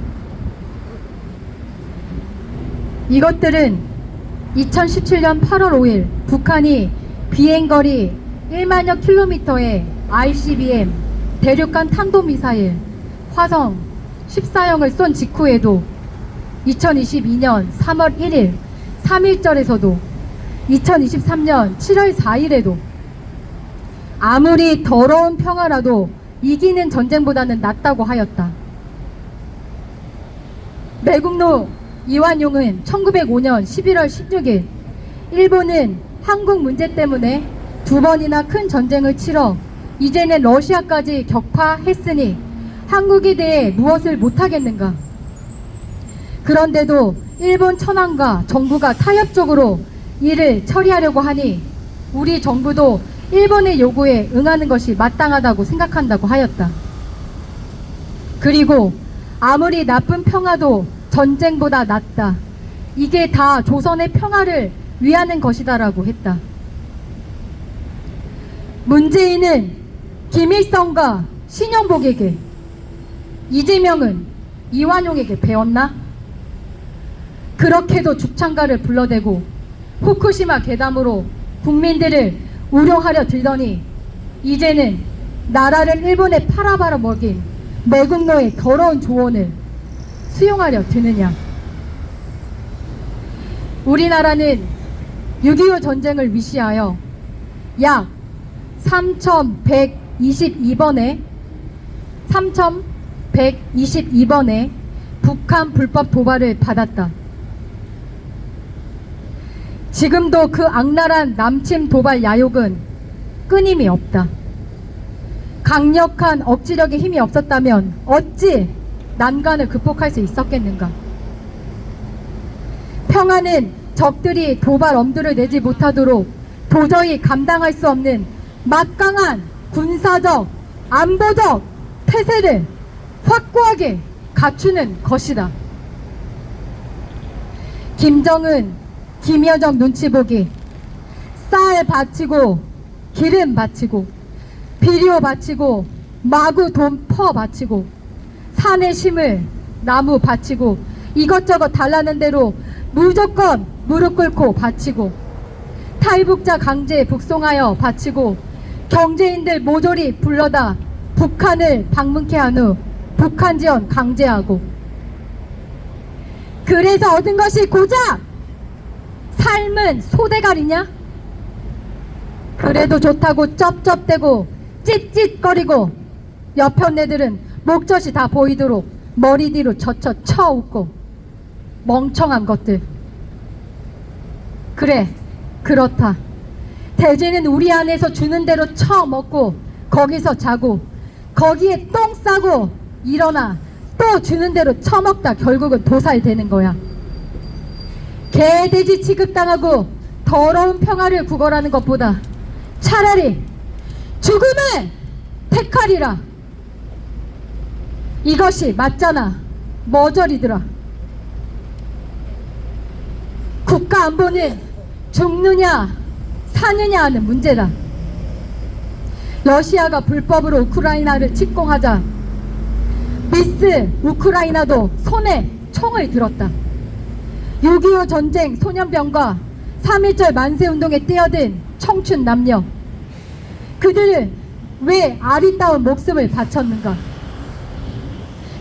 이것들은 2017년 8월 5일 북한이 비행거리 1만여 킬로미터의 ICBM 대륙간 탄도미사일 화성 14형을 쏜 직후에도 2022년 3월 1일 3.1절에서도 2023년 7월 4일에도 아무리 더러운 평화라도 이기는 전쟁보다는 낫다고 하였다. 매국노 이완용은 1905년 11월 16일 일본은 한국 문제 때문에 2번이나 큰 전쟁을 치러 이제는 러시아까지 격파했으니 한국에 대해 무엇을 못하겠는가. 그런데도 일본 천황과 정부가 타협적으로 이를 처리하려고 하니 우리 정부도 일본의 요구에 응하는 것이 마땅하다고 생각한다고 하였다. 그리고 아무리 나쁜 평화도 전쟁보다 낫다. 이게 다 조선의 평화를 위하는 것이다라고 했다. 문재인은 김일성과 신영복에게, 이재명은 이완용에게 배웠나? 그렇게도 죽창가를 불러대고 후쿠시마 괴담으로 국민들을 우려하려 들더니 이제는 나라를 일본에 팔아바라 먹인 매국노의 더러운 조언을 수용하려 드느냐. 우리나라는 6.25 전쟁을 위시하여 약 3,122번의 북한 불법 도발을 받았다. 지금도 그 악랄한 남침 도발 야욕은 끊임이 없다. 강력한 억지력의 힘이 없었다면 어찌 난간을 극복할 수 있었겠는가. 평화는 적들이 도발 엄두를 내지 못하도록 도저히 감당할 수 없는 막강한 군사적, 안보적 태세를 확고하게 갖추는 것이다. 김정은, 김여정 눈치 보기, 쌀 바치고 기름 바치고 비료 바치고 마구 돈 퍼 바치고 산에 심을 나무 바치고 이것저것 달라는 대로 무조건 무릎 꿇고 바치고 탈북자 강제 북송하여 바치고 경제인들 모조리 불러다 북한을 방문케 한 후 북한 지원 강제하고 그래서 얻은 것이 고작 삶은 소대가리냐? 그래도 좋다고 쩝쩝대고 찢찢거리고 옆편 애들은 목젖이 다 보이도록 머리 뒤로 젖혀 쳐웃고 멍청한 것들. 그래, 그렇다. 대제는 우리 안에서 주는 대로 처먹고 거기서 자고 거기에 똥 싸고 일어나 또 주는 대로 처먹다 결국은 도살되는 거야. 개돼지 취급당하고 더러운 평화를 구걸하는 것보다 차라리 죽음을 택하리라. 이것이 맞잖아. 머저리들아. 국가 안보는 죽느냐 사느냐 하는 문제다. 러시아가 불법으로 우크라이나를 침공하자 미스 우크라이나도 손에 총을 들었다. 6.25 전쟁 소년병과 3.1절 만세운동에 뛰어든 청춘 남녀, 그들은 왜 아리따운 목숨을 바쳤는가?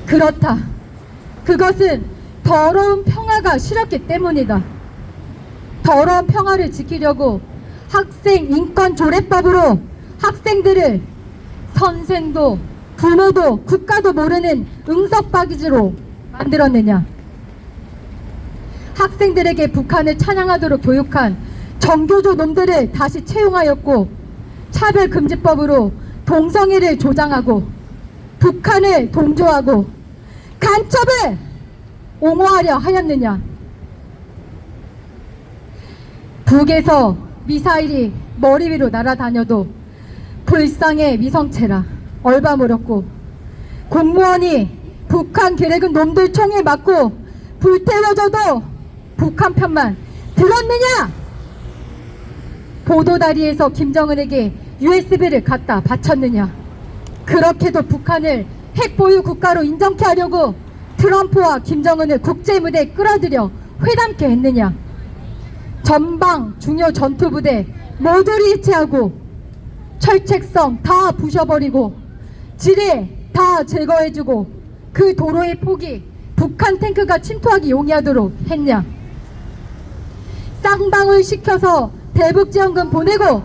그렇다. 그것은 더러운 평화가 싫었기 때문이다. 더러운 평화를 지키려고 학생 인권 조례법으로 학생들을 선생도 부모도 국가도 모르는 응석박이지로 만들었느냐? 학생들에게 북한을 찬양하도록 교육한 정교조 놈들을 다시 채용하였고 차별금지법으로 동성애를 조장하고 북한을 동조하고 간첩을 옹호하려 하였느냐? 북에서 미사일이 머리 위로 날아다녀도 불쌍해 위성체라 얼버무렸고 공무원이 북한 계획은 놈들 총에 맞고 불태워져도 북한 편만 들었느냐? 보도다리에서 김정은에게 USB를 갖다 바쳤느냐? 그렇게도 북한을 핵보유 국가로 인정케 하려고 트럼프와 김정은을 국제무대에 끌어들여 회담케 했느냐? 전방 중요 전투부대 모조리 해체하고 철책성 다 부셔버리고 지뢰 다 제거해주고 그 도로의 폭이 북한 탱크가 침투하기 용이하도록 했냐? 쌍방울 시켜서 대북지원금 보내고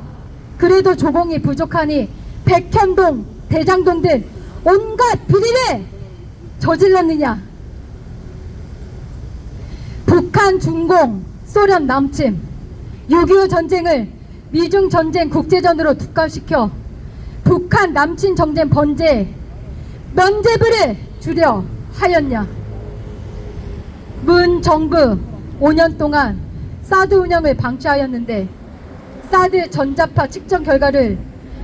그래도 조공이 부족하니 백현동, 대장동 등 온갖 비리를 저질렀느냐? 북한 준공, 소련 남침, 6.25 전쟁을 미중 전쟁 국제전으로 둔갑시켜 북한 남친 정쟁 번제 면제부를 주려 하였냐? 문 정부 5년 동안 사드 운영을 방치하였는데 사드 전자파 측정 결과를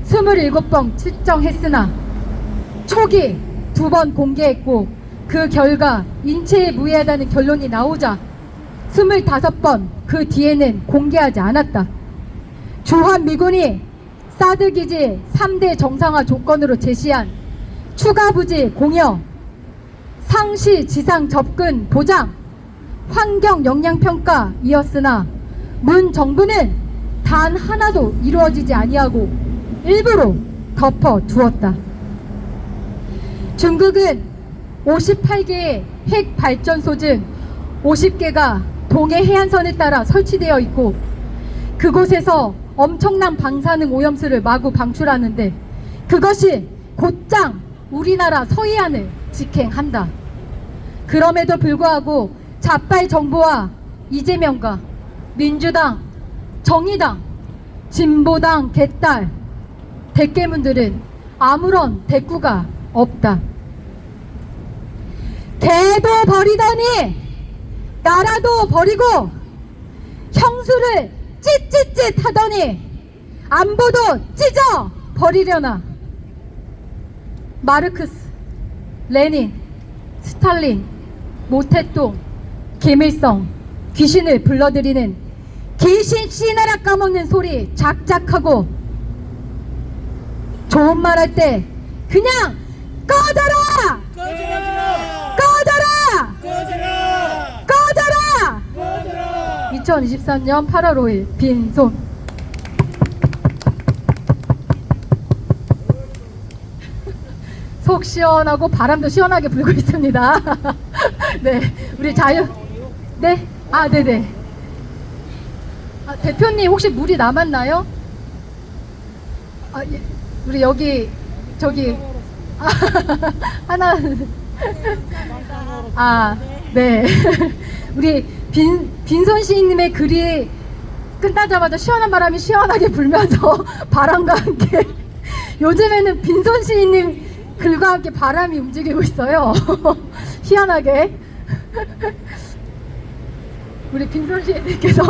27번 측정했으나 초기 2번 공개했고 그 결과 인체에 무해하다는 결론이 나오자 25번 그 뒤에는 공개하지 않았다. 주한미군이 사드 기지 3대 정상화 조건으로 제시한 추가 부지 공여, 상시 지상 접근 보장, 환경 영향 평가이었으나 문 정부는 단 하나도 이루어지지 아니하고 일부러 덮어 두었다. 중국은 58개의 핵 발전소 중 50개가 동해 해안선에 따라 설치되어 있고 그곳에서 엄청난 방사능 오염수를 마구 방출하는데 그것이 곧장 우리나라 서해안을 직행한다. 그럼에도 불구하고 자빨 정부와 이재명과 민주당, 정의당, 진보당 개딸 대깨문들은 아무런 대꾸가 없다. 개도 버리더니 나라도 버리고 형수를 찌찌찌 하더니 안보도 찢어 버리려나. 마르크스, 레닌, 스탈린, 모태똥, 김일성, 귀신을 불러들이는 귀신 씨나라 까먹는 소리 작작하고 좋은 말 할 때 그냥 꺼져라! 꺼져라! 꺼져라! 2023년 8월 5일 빈손. 속 시원하고 바람도 시원하게 불고 있습니다. 네, 우리 자유. 네, 아, 네네. 아, 대표님 혹시 물이 남았나요? 아, 예. 우리 여기 저기 아, 하나. 아, 네. 우리 빈손 시인님의 글이 끝나자마자 시원한 바람이 시원하게 불면서 바람과 함께 요즘에는 빈손 시인님 글과 함께 바람이 움직이고 있어요. 희한하게. 우리 빈손 시인님께서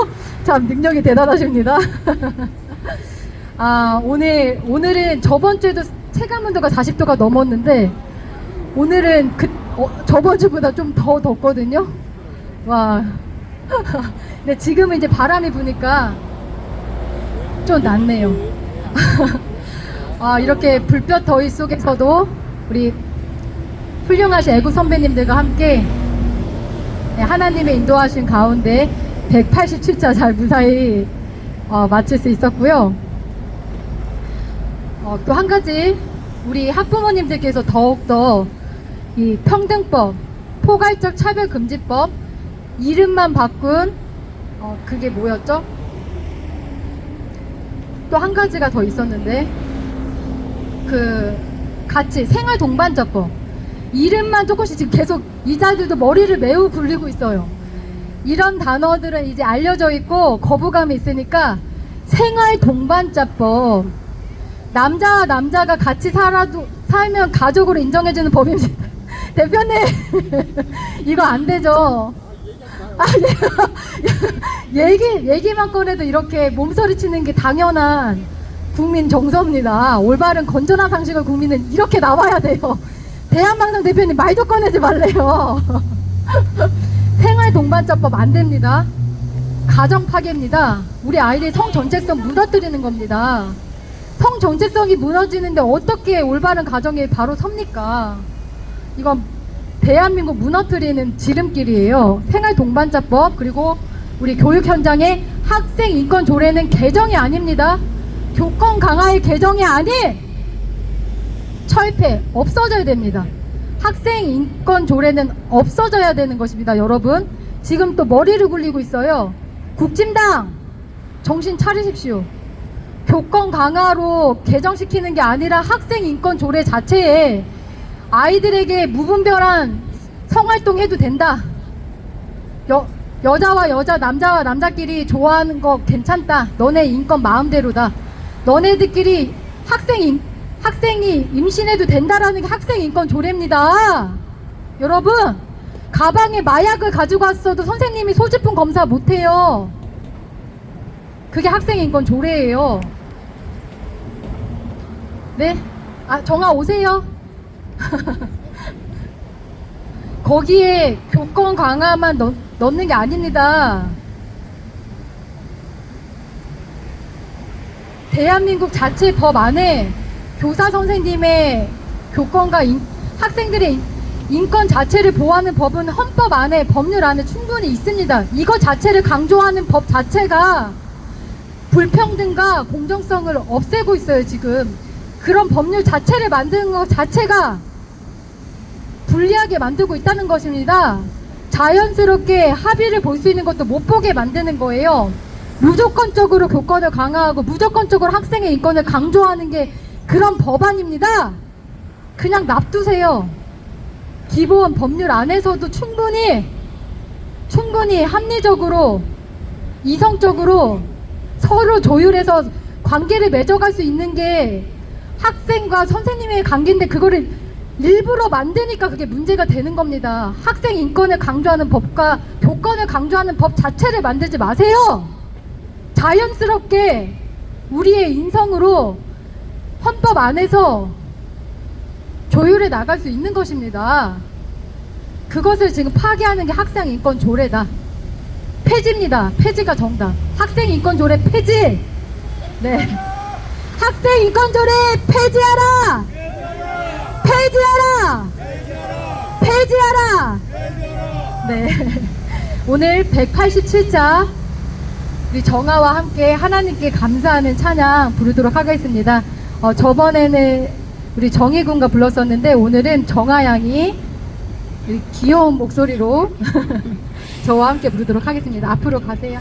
참 능력이 대단하십니다. 아, 오늘은 저번 주에도 체감 온도가 40도가 넘었는데 오늘은 저번 주보다 좀 더 덥거든요. 와. 근데 지금은 이제 바람이 부니까 좀 낫네요. 아, 이렇게 불볕 더위 속에서도 우리 훌륭하신 애국 선배님들과 함께 하나님의 인도하신 가운데 187차 잘 무사히 마칠 수 있었고요. 또 한 가지 우리 학부모님들께서 더욱더 이 평등법, 포괄적 차별금지법 이름만 바꾼 그게 뭐였죠? 또 한 가지가 더 있었는데 같이 생활동반자법 이름만 조금씩 지금 계속 이자들도 머리를 매우 굴리고 있어요. 이런 단어들은 이제 알려져 있고 거부감이 있으니까 생활동반자법, 남자와 남자가 같이 살면 가족으로 인정해주는 법입니다. 대표님 이거 안 되죠? 아, 얘기만 꺼내도 이렇게 몸서리 치는 게 당연한 국민 정서입니다. 올바른 건전한 상식을 국민은 이렇게 나와야 돼요. 대한방송 대표님 말도 꺼내지 말래요. 생활동반자법 안 됩니다. 가정 파괴입니다. 우리 아이들의 성 전체성 무너뜨리는 겁니다. 성 전체성이 무너지는데 어떻게 올바른 가정이 바로 섭니까? 이건 대한민국 무너뜨리는 지름길이에요. 생활동반자법, 그리고 우리 교육 현장의 학생 인권 조례는 개정이 아닙니다. 교권 강화의 개정이 아닌 철폐, 없어져야 됩니다. 학생 인권 조례는 없어져야 되는 것입니다. 여러분, 지금 또 머리를 굴리고 있어요. 국진당 정신 차리십시오. 교권 강화로 개정시키는 게 아니라 학생 인권 조례 자체에 아이들에게 무분별한 성활동 해도 된다. 여자와 여자, 남자와 남자끼리 좋아하는 거 괜찮다. 너네 인권 마음대로다. 너네들끼리 학생이 임신해도 된다라는 게 학생 인권 조례입니다. 여러분, 가방에 마약을 가지고 왔어도 선생님이 소지품 검사 못해요. 그게 학생 인권 조례예요. 네? 아, 정아 오세요. 거기에 교권 강화만 넣는 게 아닙니다. 대한민국 자체 법 안에 교사 선생님의 교권과 학생들의 인권 자체를 보호하는 법은 헌법 안에, 법률 안에 충분히 있습니다. 이거 자체를 강조하는 법 자체가 불평등과 공정성을 없애고 있어요. 지금 그런 법률 자체를 만드는 것 자체가 불리하게 만들고 있다는 것입니다. 자연스럽게 합의를 볼 수 있는 것도 못 보게 만드는 거예요. 무조건적으로 교권을 강화하고 무조건적으로 학생의 인권을 강조하는 게 그런 법안입니다. 그냥 놔두세요. 기본 법률 안에서도 충분히 합리적으로 이성적으로 서로 조율해서 관계를 맺어갈 수 있는 게 학생과 선생님의 관계인데 그거를 일부러 만드니까 그게 문제가 되는 겁니다. 학생 인권을 강조하는 법과 교권을 강조하는 법 자체를 만들지 마세요. 자연스럽게 우리의 인성으로 헌법 안에서 조율해 나갈 수 있는 것입니다. 그것을 지금 파기하는 게 학생인권조례다. 폐지입니다. 폐지가 정답. 학생인권조례 폐지. 네. 학생인권조례 폐지하라. 폐지하라. 폐지하라. 네. 오늘 187자 우리 정아와 함께 하나님께 감사하는 찬양 부르도록 하겠습니다. 저번에는 우리 정희군가 불렀었는데 오늘은 정아 양이 귀여운 목소리로 저와 함께 부르도록 하겠습니다. 앞으로 가세요.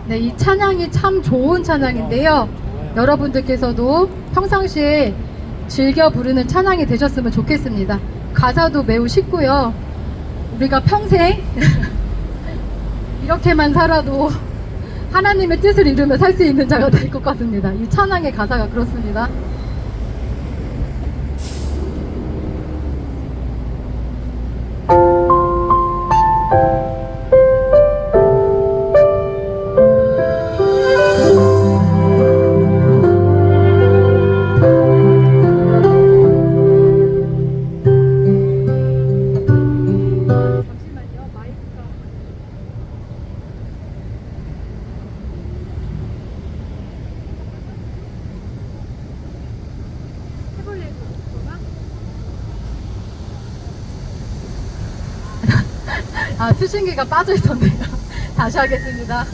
네, 이 찬양이 참 좋은 찬양인데요. 여러분들께서도 평상시에 즐겨 부르는 찬양이 되셨으면 좋겠습니다. 가사도 매우 쉽고요. 우리가 평생 이렇게만 살아도 하나님의 뜻을 이루며 살 수 있는 자가 될 것 같습니다. 이 찬양의 가사가 그렇습니다. 아, 수신기가 빠져 있었네요. 다시 하겠습니다.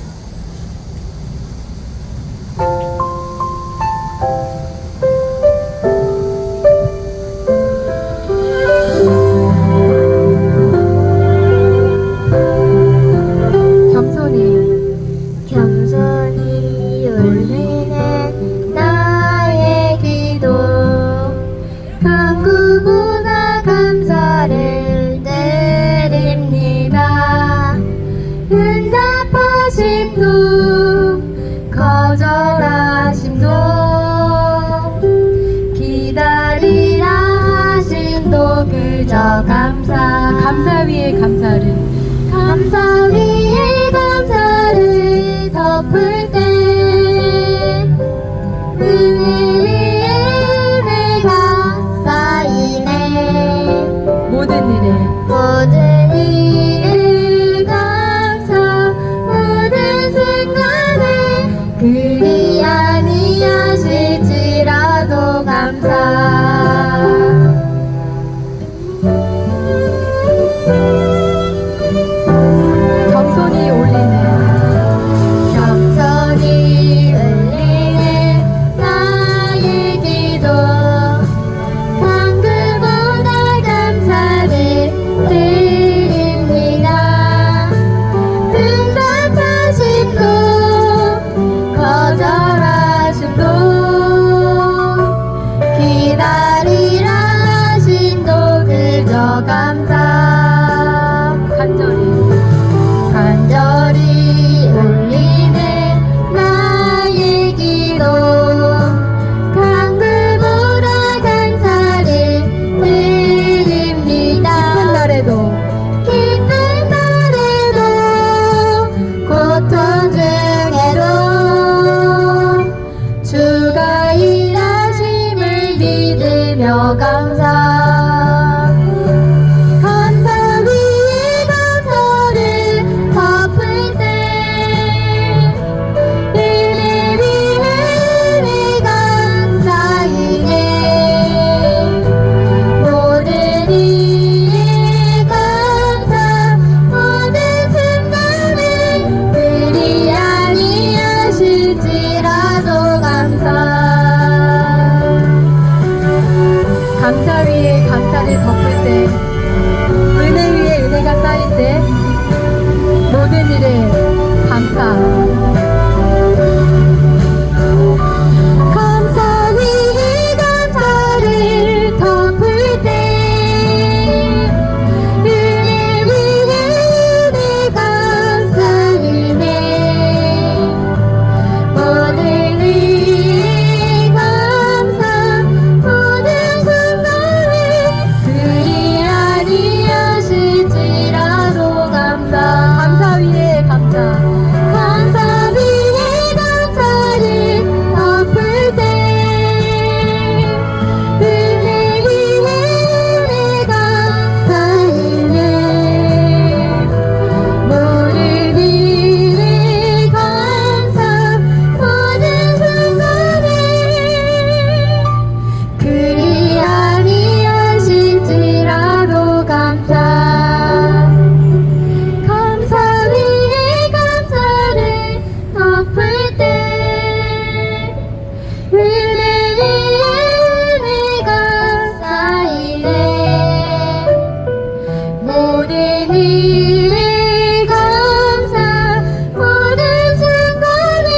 겸손히 올리는 나의 기도 간구보다 감사를 드립니다. 은사파심도 거절하심도 기다리라 하심도 그저 감사 위에 감사를 감사 위에 감사를 덮을 때 은혜 위에 은혜가 쌓이네. 모든 일에 감사 모든 순간에 그리 아니하실지라도 감사. 겸손히 올리는 나의 기도 방금보다 감사를 드립니다. 우리를 감사 모든 순간에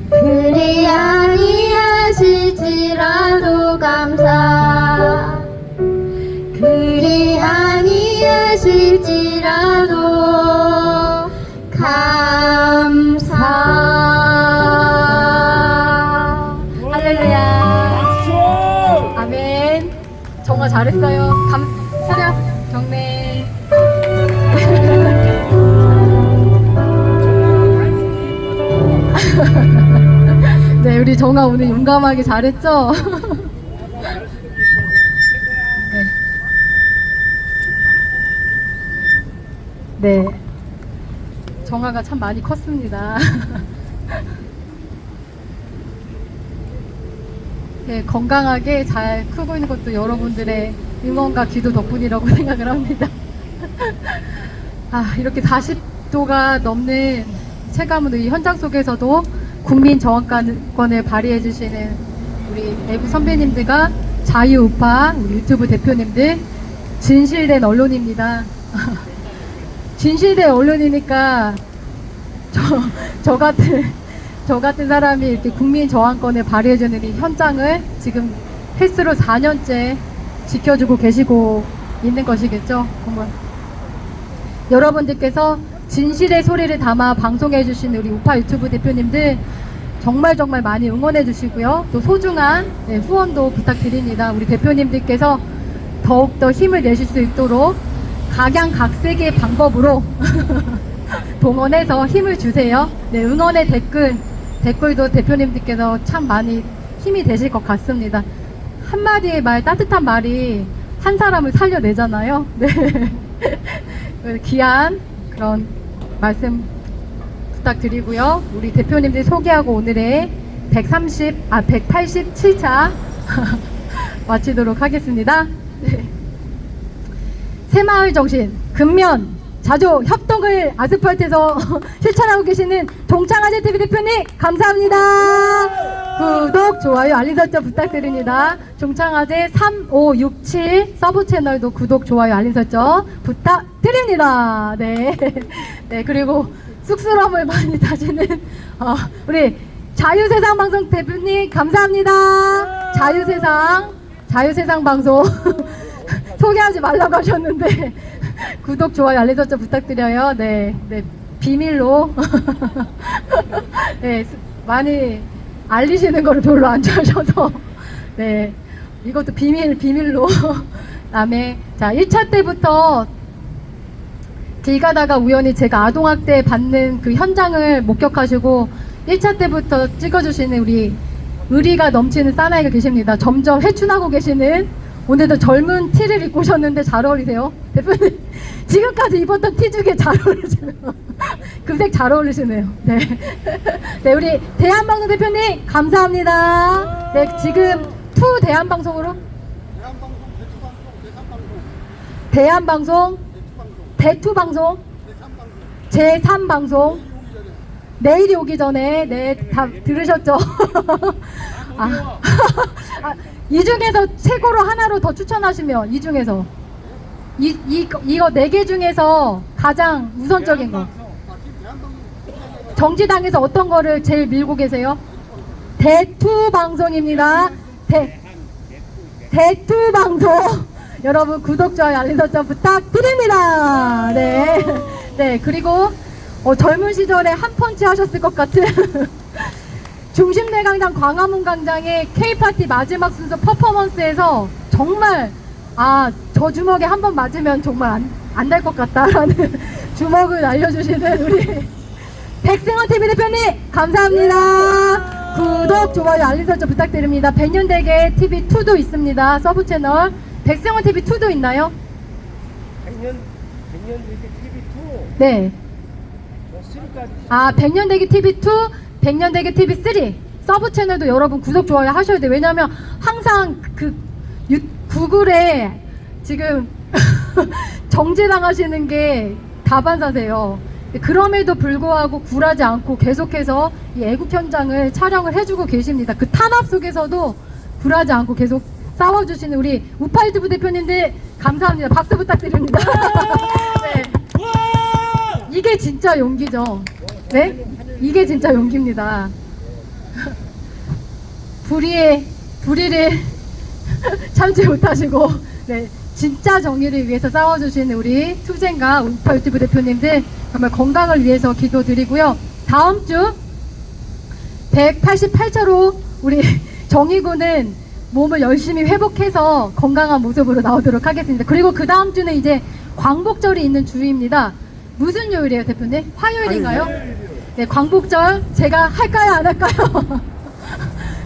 그리 아니하실지라도 감사 그리 아니하실지라도 감사. 할렐루야. 아멘. 정말 잘했어요. 차렷 경례. 네, 우리 정아 오늘 용감하게 잘했죠? 네. 네. 정아가 참 많이 컸습니다. 네, 건강하게 잘 크고 있는 것도 여러분들의 응원과 기도 덕분이라고 생각을 합니다. 아, 이렇게 40도가 넘는 체감은 이 현장 속에서도 국민 저항권을 발휘해 주시는 우리 내부 선배님들과 자유우파 우리 유튜브 대표님들, 진실된 언론입니다. 진실된 언론이니까 저 같은 사람이 이렇게 국민 저항권을 발휘해주는 이 현장을 지금 횟수로 4년째 지켜주고 계시고 있는 것이겠죠. 정말 여러분들께서 진실의 소리를 담아 방송해주신 우리 우파 유튜브 대표님들 정말 많이 응원해주시고요. 또 소중한 후원도 부탁드립니다. 우리 대표님들께서 더욱더 힘을 내실 수 있도록 각양각색의 방법으로 동원해서 힘을 주세요. 네, 응원의 댓글도 대표님들께서 참 많이 힘이 되실 것 같습니다. 한마디의 말, 따뜻한 말이 한 사람을 살려내잖아요. 네. 귀한 그런 말씀 부탁드리고요. 우리 대표님들 소개하고 오늘의 187차 마치도록 하겠습니다. 네. 새마을 정신, 근면, 자조, 협동을 아스팔트에서 실천하고 계시는 종창아재 TV 대표님 감사합니다. 구독, 좋아요, 알림 설정 부탁드립니다. 종창아재 3567 서브 채널도 구독, 좋아요, 알림 설정 부탁드립니다. 네, 네, 그리고 쑥스러움을 많이 타시는 우리 자유세상 방송 대표님 감사합니다. 자유세상 방송 소개하지 말라고 하셨는데 구독, 좋아요, 알림 설정 부탁드려요. 네, 네, 비밀로 네, 많이 알리시는 거를 별로 안 좋아하셔서 네, 이것도 비밀로 그다음에 자 1차 때부터 길 가다가 우연히 제가 아동학대 받는 그 현장을 목격하시고 1차 때부터 찍어주시는 우리 의리가 넘치는 사나이가 계십니다. 점점 회춘하고 계시는, 오늘도 젊은 티를 입고 오셨는데 잘 어울리세요. 대표님 지금까지 입었던 티 중에 잘 어울리시네요. 금색 잘 어울리시네요. 네. 네, 우리 대한방송 대표님 감사합니다. 네, 지금 투 대한방송으로 대한방송 대투방송 제3방송 내일이 오기 전에 네, 다 들으셨죠? 이 중에서 최고로 하나로 더 추천하시면, 이 중에서 이거 4개 중에서 가장 우선적인 거, 정지당에서 어떤 거를 제일 밀고 계세요? 대투방송입니다. 대투방송 여러분 구독, 좋아요, 알림 설정 부탁드립니다. 네, 네, 그리고 젊은 시절에 한 펀치 하셨을 것 같은 중심내광장 광화문 광장의 K파티 마지막 순서 퍼포먼스에서 정말 저 주먹에 한 번 맞으면 정말 안 될 것 같다라는 주먹을 알려주시는 우리 백승원 TV 대표님 감사합니다. 구독, 좋아요, 알림 설정 부탁드립니다. 백년대계 TV2도 있습니다. 서브 채널 백승원 TV2도 있나요? 백년대계 TV2? 네. 3까지. 백년대계 TV2, 백년대계 TV3 서브 채널도 여러분 구독, 좋아요 하셔야 돼요. 왜냐면 항상 구글에 지금 정지당하시는 게 다반사세요. 그럼에도 불구하고 굴하지 않고 계속해서 이 애국 현장을 촬영을 해주고 계십니다. 그 탄압 속에서도 굴하지 않고 계속 싸워주시는 우리 우파유튜브 대표님들 감사합니다. 박수 부탁드립니다. 네. 이게 진짜 용기죠. 네? 이게 진짜 용기입니다. 불의를 참지 못하시고, 네, 진짜 정의를 위해서 싸워주시는 우리 투쟁가 우파 유튜브 대표님들 정말 건강을 위해서 기도드리고요. 다음 주 188차로 우리 정의군은 몸을 열심히 회복해서 건강한 모습으로 나오도록 하겠습니다. 그리고 그 다음 주는 이제 광복절이 있는 주입니다. 무슨 요일이에요, 대표님? 화요일인가요? 네, 광복절 제가 할까요, 안 할까요?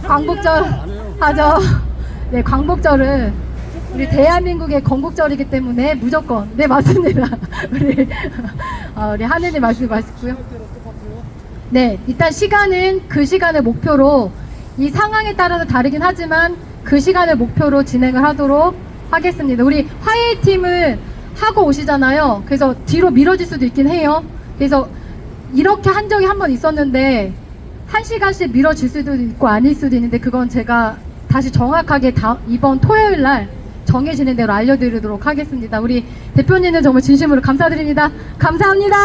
광복절 하죠. 네, 광복절은 우리 대한민국의 건국절이기 때문에 무조건, 네, 맞습니다. 우리 하느님 말씀 맛있고요. 네, 일단 시간은 그 시간을 목표로, 이 상황에 따라서 다르긴 하지만 그 시간을 목표로 진행을 하도록 하겠습니다. 우리 화해팀을 하고 오시잖아요. 그래서 뒤로 미뤄질 수도 있긴 해요. 그래서 이렇게 한 적이 한 번 있었는데 1시간씩 미뤄질 수도 있고 아닐 수도 있는데, 그건 제가 다시 정확하게 이번 토요일 날 정해지는 대로 알려드리도록 하겠습니다. 우리 대표님은 정말 진심으로 감사드립니다. 감사합니다.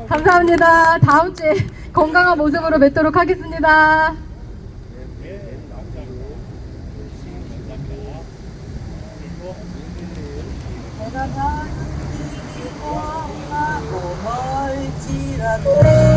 감사합니다. 다음 주에 건강한 모습으로 뵙도록 하겠습니다. 멀지라도